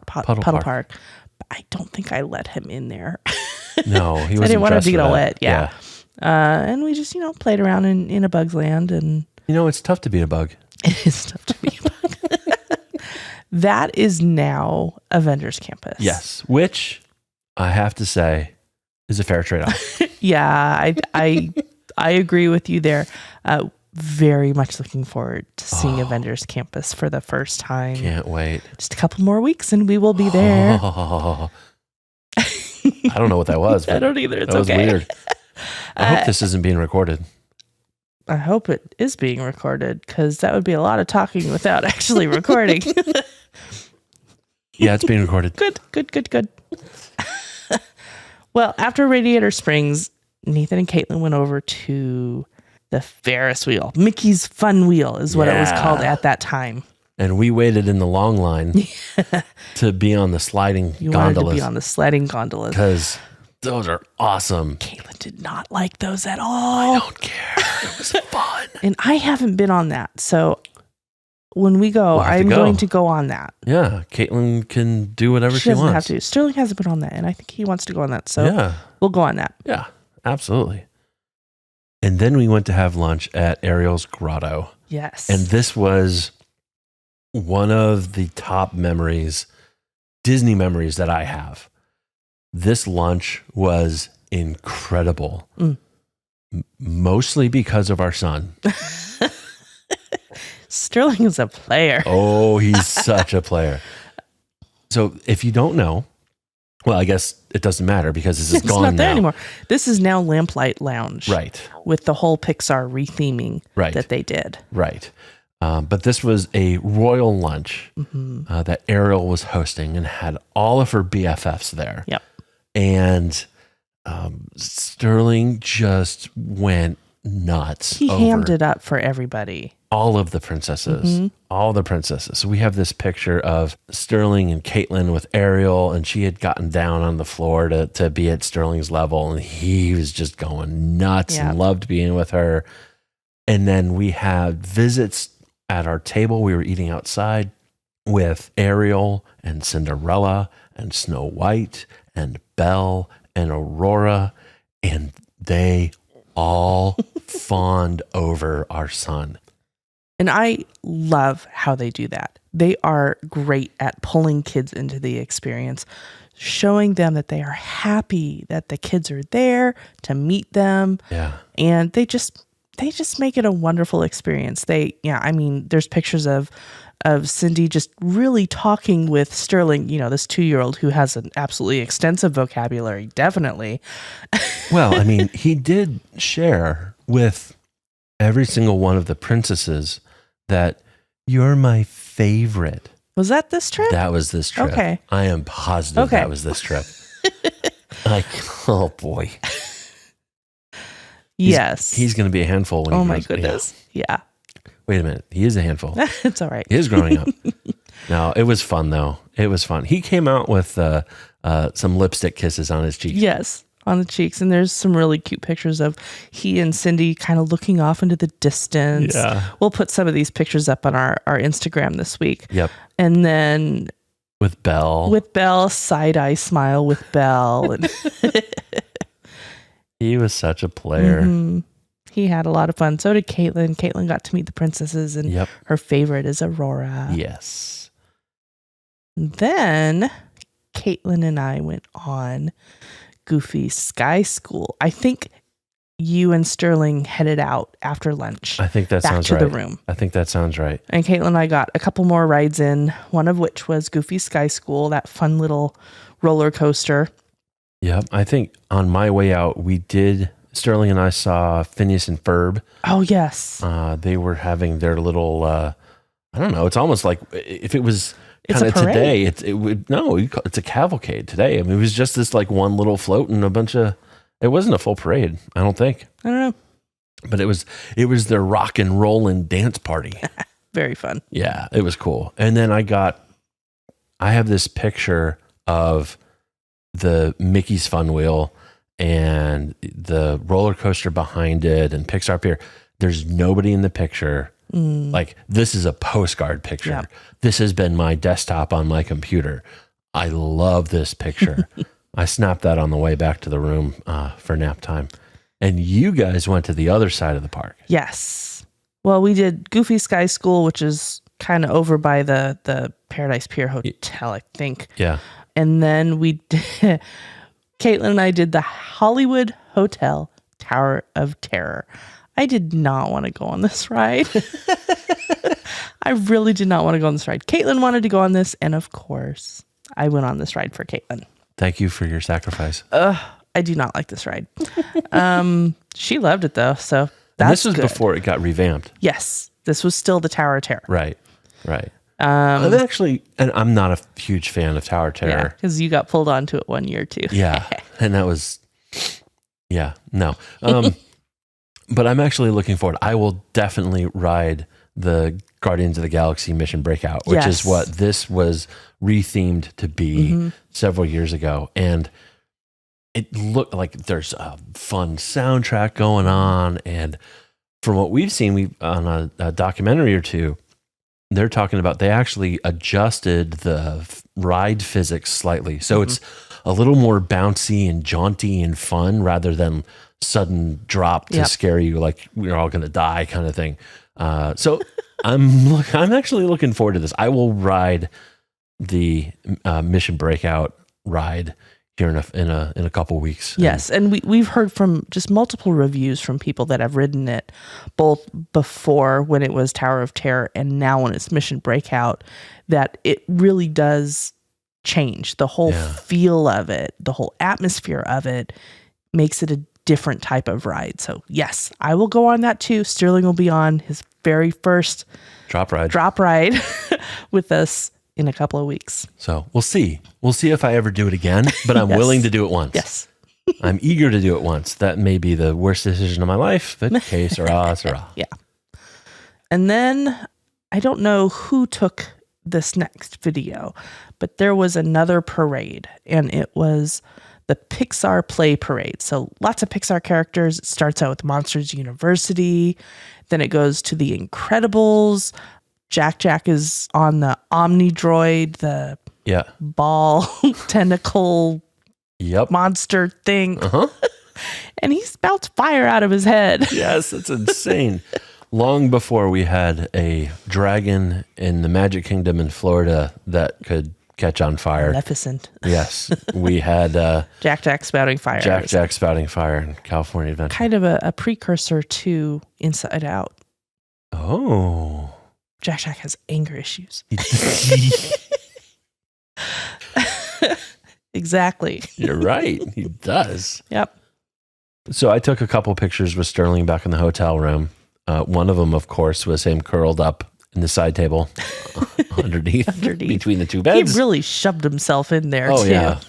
Speaker 3: Puddle Park. But I don't think I let him in there.
Speaker 4: No, he wasn't.
Speaker 3: I didn't want him
Speaker 4: dressed
Speaker 3: to
Speaker 4: for
Speaker 3: get all
Speaker 4: that.
Speaker 3: wet. Yeah. And we just, played around in a Bug's Land, and
Speaker 4: It's tough to be a bug.
Speaker 3: it is tough to be a bug. That is now a vendor's campus.
Speaker 4: Yes, which I have to say is a fair trade-off.
Speaker 3: Yeah, I agree with you there. Very much looking forward to seeing a vendor's campus for the first time.
Speaker 4: Can't wait.
Speaker 3: Just a couple more weeks and we will be there.
Speaker 4: I don't know what that was. But
Speaker 3: I don't either. It's
Speaker 4: that was
Speaker 3: okay.
Speaker 4: weird. I hope this isn't being recorded.
Speaker 3: I hope it is being recorded, because that would be a lot of talking without actually recording.
Speaker 4: Yeah, it's being recorded.
Speaker 3: Good. Well, after Radiator Springs, Nathan and Caitlin went over to the Ferris wheel. Mickey's Fun Wheel is what it was called at that time.
Speaker 4: And we waited in the long line to be on the sliding
Speaker 3: You wanted
Speaker 4: gondolas.
Speaker 3: to be on the sledding gondolas.
Speaker 4: Because those are awesome.
Speaker 3: Caitlin did not like those at all.
Speaker 4: I don't care. It was fun.
Speaker 3: And I haven't been on that. So when we go,
Speaker 4: We'll have to
Speaker 3: I'm
Speaker 4: go.
Speaker 3: going to go on that.
Speaker 4: Yeah, Caitlin can do whatever she
Speaker 3: doesn't
Speaker 4: wants.
Speaker 3: have to. Sterling hasn't been on that, and I think he wants to go on that. So
Speaker 4: Yeah,
Speaker 3: we'll go on that.
Speaker 4: yeah, absolutely. And then we went to have lunch at Ariel's Grotto.
Speaker 3: Yes.
Speaker 4: And this was one of the top memories, Disney memories that I have. This lunch was incredible. Mostly because of our son.
Speaker 3: Sterling is a player.
Speaker 4: Oh, he's such a player. So if you don't know, well, I guess it doesn't matter because this is
Speaker 3: It's
Speaker 4: gone
Speaker 3: not there
Speaker 4: now.
Speaker 3: anymore. This is now Lamplight Lounge.
Speaker 4: Right,
Speaker 3: With the whole Pixar retheming
Speaker 4: Right.
Speaker 3: that they did.
Speaker 4: right. But this was a royal lunch that Ariel was hosting and had all of her BFFs there.
Speaker 3: Yep.
Speaker 4: And Sterling just went nuts.
Speaker 3: He
Speaker 4: over
Speaker 3: hammed it up for everybody.
Speaker 4: all of the princesses, all the princesses. So we have this picture of Sterling and Caitlin with Ariel, and she had gotten down on the floor to be at Sterling's level, and he was just going nuts and loved being with her. And then we had visits at our table. We were eating outside with Ariel and Cinderella and Snow White and Belle and Aurora, and they all fawned over our son.
Speaker 3: And I love how they do that. They are great at pulling kids into the experience, showing them that they are happy that the kids are there to meet them.
Speaker 4: Yeah.
Speaker 3: And they just make it a wonderful experience. There's pictures of Cindy just really talking with Sterling, this 2-year-old who has an absolutely extensive vocabulary, definitely.
Speaker 4: Well, I mean, he did share with every single one of the princesses that you're my favorite.
Speaker 3: Was that this trip?
Speaker 4: That was this trip.
Speaker 3: Okay.
Speaker 4: I am positive
Speaker 3: Okay.
Speaker 4: that was this trip. Oh boy.
Speaker 3: Yes.
Speaker 4: He's going to be a handful when he
Speaker 3: Oh my
Speaker 4: grows-
Speaker 3: goodness. Yeah.
Speaker 4: Wait a minute. He is a handful.
Speaker 3: It's all right.
Speaker 4: He is growing up. No, it was fun though. It was fun. He came out with some lipstick kisses on his cheeks.
Speaker 3: Yes, on the cheeks. And there's some really cute pictures of he and Cindy kind of looking off into the distance.
Speaker 4: Yeah.
Speaker 3: We'll put some of these pictures up on our Instagram this week.
Speaker 4: Yep.
Speaker 3: And then
Speaker 4: With Belle.
Speaker 3: with Belle, side-eye smile with Belle. And
Speaker 4: He was such a player.
Speaker 3: he had a lot of fun. So did Caitlin. Caitlin got to meet the princesses, and
Speaker 4: Yep.
Speaker 3: her favorite is Aurora.
Speaker 4: Yes.
Speaker 3: Then Caitlin and I went on Goofy Sky School. I think you and Sterling headed out after lunch
Speaker 4: I think that
Speaker 3: back
Speaker 4: sounds
Speaker 3: to
Speaker 4: right.
Speaker 3: the room.
Speaker 4: I think that sounds right.
Speaker 3: And Caitlin and I got a couple more rides in, one of which was Goofy Sky School, that fun little roller coaster.
Speaker 4: Yep. I think on my way out, Sterling and I saw Phineas and Ferb.
Speaker 3: Oh, yes.
Speaker 4: They were having their little, I don't know, it's almost like if it was
Speaker 3: It's a
Speaker 4: kind of
Speaker 3: parade.
Speaker 4: today. It's a cavalcade today. I mean, it was just this like one little float and a bunch of. It wasn't a full parade, I don't think.
Speaker 3: I don't know.
Speaker 4: But it was their rock and roll and dance party.
Speaker 3: Very fun.
Speaker 4: Yeah, it was cool. And then I have this picture of the Mickey's Fun Wheel and the roller coaster behind it and Pixar Pier. There's nobody in the picture. Like, this is a postcard picture.
Speaker 3: Yeah.
Speaker 4: This has been my desktop on my computer. I love this picture. I snapped that on the way back to the room for nap time. And you guys went to the other side of the park.
Speaker 3: Yes. Well, we did Goofy Sky School, which is kind of over by the Paradise Pier Hotel, I think.
Speaker 4: Yeah.
Speaker 3: And then Caitlin and I did the Hollywood Hotel Tower of Terror. I did not want to go on this ride. I really did not want to go on this ride. Caitlin wanted to go on this, and of course, I went on this ride for Caitlin.
Speaker 4: Thank you for your sacrifice.
Speaker 3: I do not like this ride. She loved it though, so
Speaker 4: And
Speaker 3: that's
Speaker 4: this was
Speaker 3: good.
Speaker 4: before it got revamped.
Speaker 3: Yes, this was still the Tower of Terror.
Speaker 4: Right. And I'm not a huge fan of Tower
Speaker 3: Yeah,
Speaker 4: Terror.
Speaker 3: because you got pulled onto it one year too.
Speaker 4: Yeah. And that was, no. But I'm actually looking forward. I will definitely ride the Guardians of the Galaxy Mission Breakout, which
Speaker 3: Yes.
Speaker 4: is what this was rethemed to be several years ago. And it looked like there's a fun soundtrack going on. And from what we've seen, on a documentary or two, they're talking about they actually adjusted the ride physics slightly. So it's a little more bouncy and jaunty and fun rather than sudden drop to scare you like we're all going to die kind of thing. So I'm actually looking forward to this. I will ride the Mission Breakout ride here in a couple weeks.
Speaker 3: Yes, and we've heard from just multiple reviews from people that have ridden it, both before when it was Tower of Terror and now when it's Mission Breakout, that it really does change the whole feel of it, the whole atmosphere of it makes it a different type of ride. So yes, I will go on that too. Sterling will be on his very first
Speaker 4: drop
Speaker 3: ride with us in a couple of weeks.
Speaker 4: So we'll see if I ever do it again, but I'm willing to do it once.
Speaker 3: Yes.
Speaker 4: I'm eager to do it once. That may be the worst decision of my life, but que sera, sera.
Speaker 3: Yeah. And then I don't know who took this next video, but there was another parade, and it was the Pixar Play Parade. So lots of Pixar characters. It starts out with Monsters University, then it goes to The Incredibles. Jack is on the Omni Droid, the ball tentacle monster thing. And he spouts fire out of his head.
Speaker 4: Yes, it's insane. Long before we had a dragon in the Magic Kingdom in Florida that could catch on fire.
Speaker 3: Maleficent.
Speaker 4: Yes, we had
Speaker 3: Jack spouting fire.
Speaker 4: Jack spouting fire in California Adventure.
Speaker 3: Kind of a precursor to Inside Out.
Speaker 4: Oh.
Speaker 3: Jack has anger issues. Exactly.
Speaker 4: You're right. He does.
Speaker 3: Yep.
Speaker 4: So I took a couple pictures with Sterling back in the hotel room. One of them, of course, was him curled up in the side table underneath between the two beds.
Speaker 3: He really shoved himself in there, too.
Speaker 4: Yeah.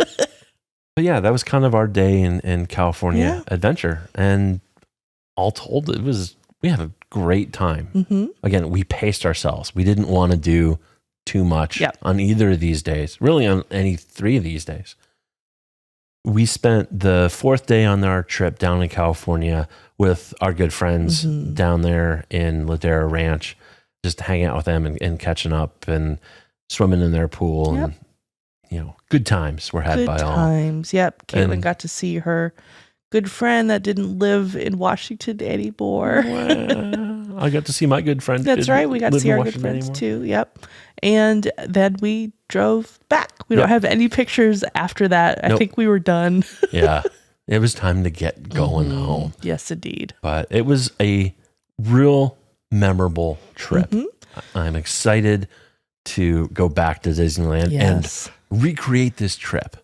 Speaker 4: But yeah, that was kind of our day in California adventure. And all told, we had a great time. Again, we paced ourselves. We didn't want to do too much on either of these days, really on any three of these days. We spent the fourth day on our trip down in California with our good friends down there in Ladera Ranch, just hanging out with them and catching up and swimming in their pool. And, good times were had by all. Good
Speaker 3: times. Yep. Caitlin got to see her good friend that didn't live in Washington anymore.
Speaker 4: Well, I got to see my good friend.
Speaker 3: That's right. We got to see our good friends too. Yep. And then we drove back. We don't have any pictures after that. I think we were done.
Speaker 4: Yeah. It was time to get going home.
Speaker 3: Yes, indeed.
Speaker 4: But it was a real memorable trip. I'm excited to go back to Disneyland and recreate this trip.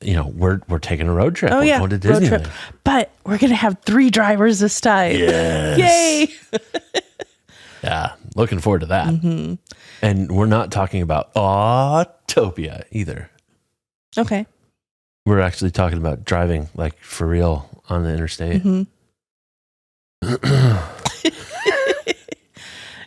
Speaker 4: We're taking a road trip.
Speaker 3: Oh,
Speaker 4: we're going to Disneyland.
Speaker 3: Road trip. But we're going to have 3 drivers this time.
Speaker 4: Yes.
Speaker 3: Yay.
Speaker 4: Yeah. looking forward to that.
Speaker 3: Mm-hmm.
Speaker 4: And we're not talking about Autopia either.
Speaker 3: Okay.
Speaker 4: We're actually talking about driving, like, for real on the interstate.
Speaker 3: Mm-hmm.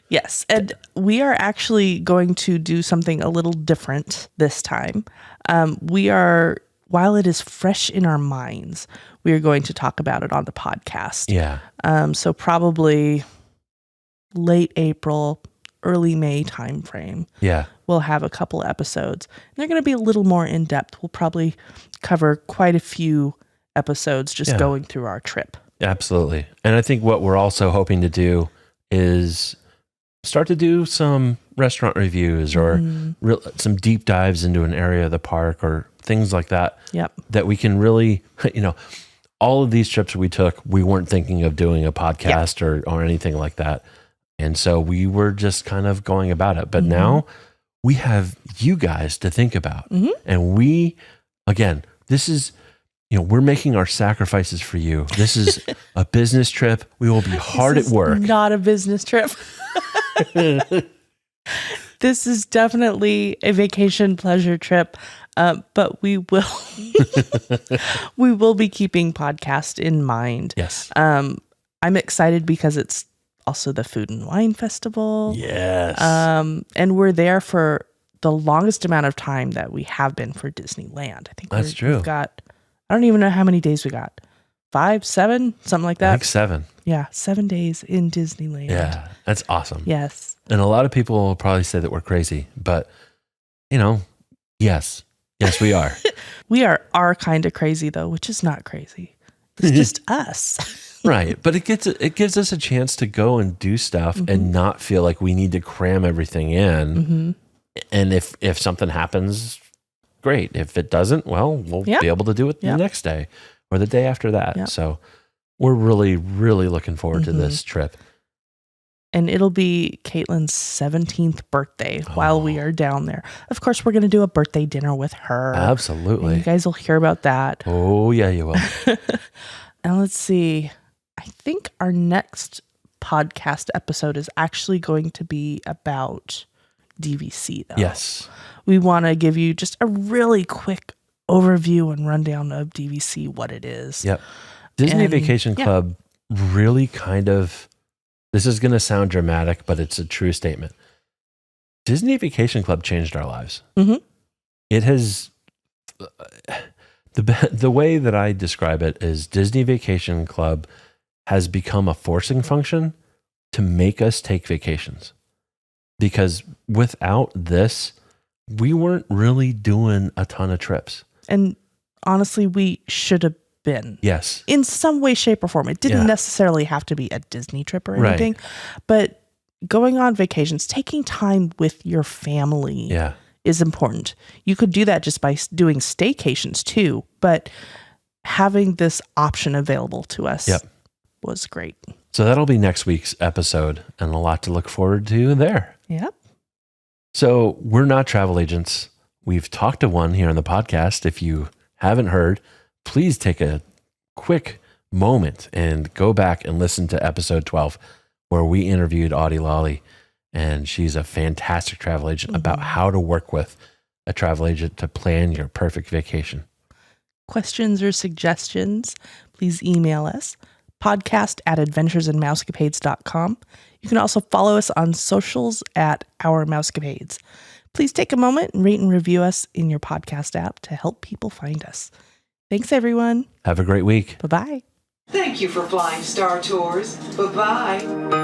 Speaker 3: Yes. And we are actually going to do something a little different this time. While it is fresh in our minds, we are going to talk about it on the podcast.
Speaker 4: Yeah.
Speaker 3: So probably late April, early May timeframe.
Speaker 4: Yeah.
Speaker 3: We'll have a couple episodes. And they're going to be a little more in depth. We'll probably cover quite a few episodes just going through our trip.
Speaker 4: Absolutely. And I think what we're also hoping to do is start to do some restaurant reviews or some deep dives into an area of the park or things like that.
Speaker 3: Yep.
Speaker 4: That we can really, all of these trips we took, we weren't thinking of doing a podcast or anything like that. And so we were just kind of going about it. But now we have you guys to think about. And we, again, this is, we're making our sacrifices for you. This is a business trip. We will be hard at work.
Speaker 3: Not a business trip. This is definitely a vacation pleasure trip. But we will be keeping podcast in mind.
Speaker 4: Yes.
Speaker 3: I'm excited because it's also the Food and Wine Festival.
Speaker 4: Yes.
Speaker 3: And we're there for the longest amount of time that we have been for Disneyland. I think
Speaker 4: that's true.
Speaker 3: We've got, I don't even know how many days we got. 5, 7, something like that.
Speaker 4: I think 7.
Speaker 3: Yeah, 7 days in Disneyland.
Speaker 4: Yeah, that's awesome.
Speaker 3: Yes.
Speaker 4: And a lot of people will probably say that we're crazy, but yes, we are.
Speaker 3: We are our kind of crazy though, which is not crazy. It's just us.
Speaker 4: Right. But it gives us a chance to go and do stuff and not feel like we need to cram everything in. And if something happens, great. If it doesn't, well, we'll be able to do it the next day or the day after that.
Speaker 3: Yep.
Speaker 4: So we're really, really looking forward to this trip.
Speaker 3: And it'll be Caitlin's 17th birthday while we are down there. Of course, we're going to do a birthday dinner with her.
Speaker 4: Absolutely.
Speaker 3: And you guys will hear about that.
Speaker 4: Oh, yeah, you will.
Speaker 3: And let's see. I think our next podcast episode is actually going to be about DVC, though.
Speaker 4: Yes.
Speaker 3: We want to give you just a really quick overview and rundown of DVC, what it is.
Speaker 4: Yep. Disney Vacation Club really kind of, this is going to sound dramatic, but it's a true statement. Disney Vacation Club changed our lives. It has, the way that I describe it is Disney Vacation Club has become a forcing function to make us take vacations. Because without this, we weren't really doing a ton of trips.
Speaker 3: And honestly, we should have been.
Speaker 4: Yes.
Speaker 3: In some way, shape, or form. It didn't necessarily have to be a Disney trip or anything. But going on vacations, taking time with your family is important. You could do that just by doing staycations too. But having this option available to us was great.
Speaker 4: So that'll be next week's episode and a lot to look forward to there.
Speaker 3: Yep.
Speaker 4: So we're not travel agents. We've talked to one here on the podcast. If you haven't heard, please take a quick moment and go back and listen to episode 12, where we interviewed Audie Lawley, and she's a fantastic travel agent about how to work with a travel agent to plan your perfect vacation.
Speaker 3: Questions or suggestions, please email us, podcast@adventuresandmousecapades.com. You can also follow us on socials at Our Mousecapades. Please take a moment and rate and review us in your podcast app to help people find us. Thanks, everyone.
Speaker 4: Have a great week.
Speaker 3: Bye-bye.
Speaker 5: Thank you for flying Star Tours. Bye-bye.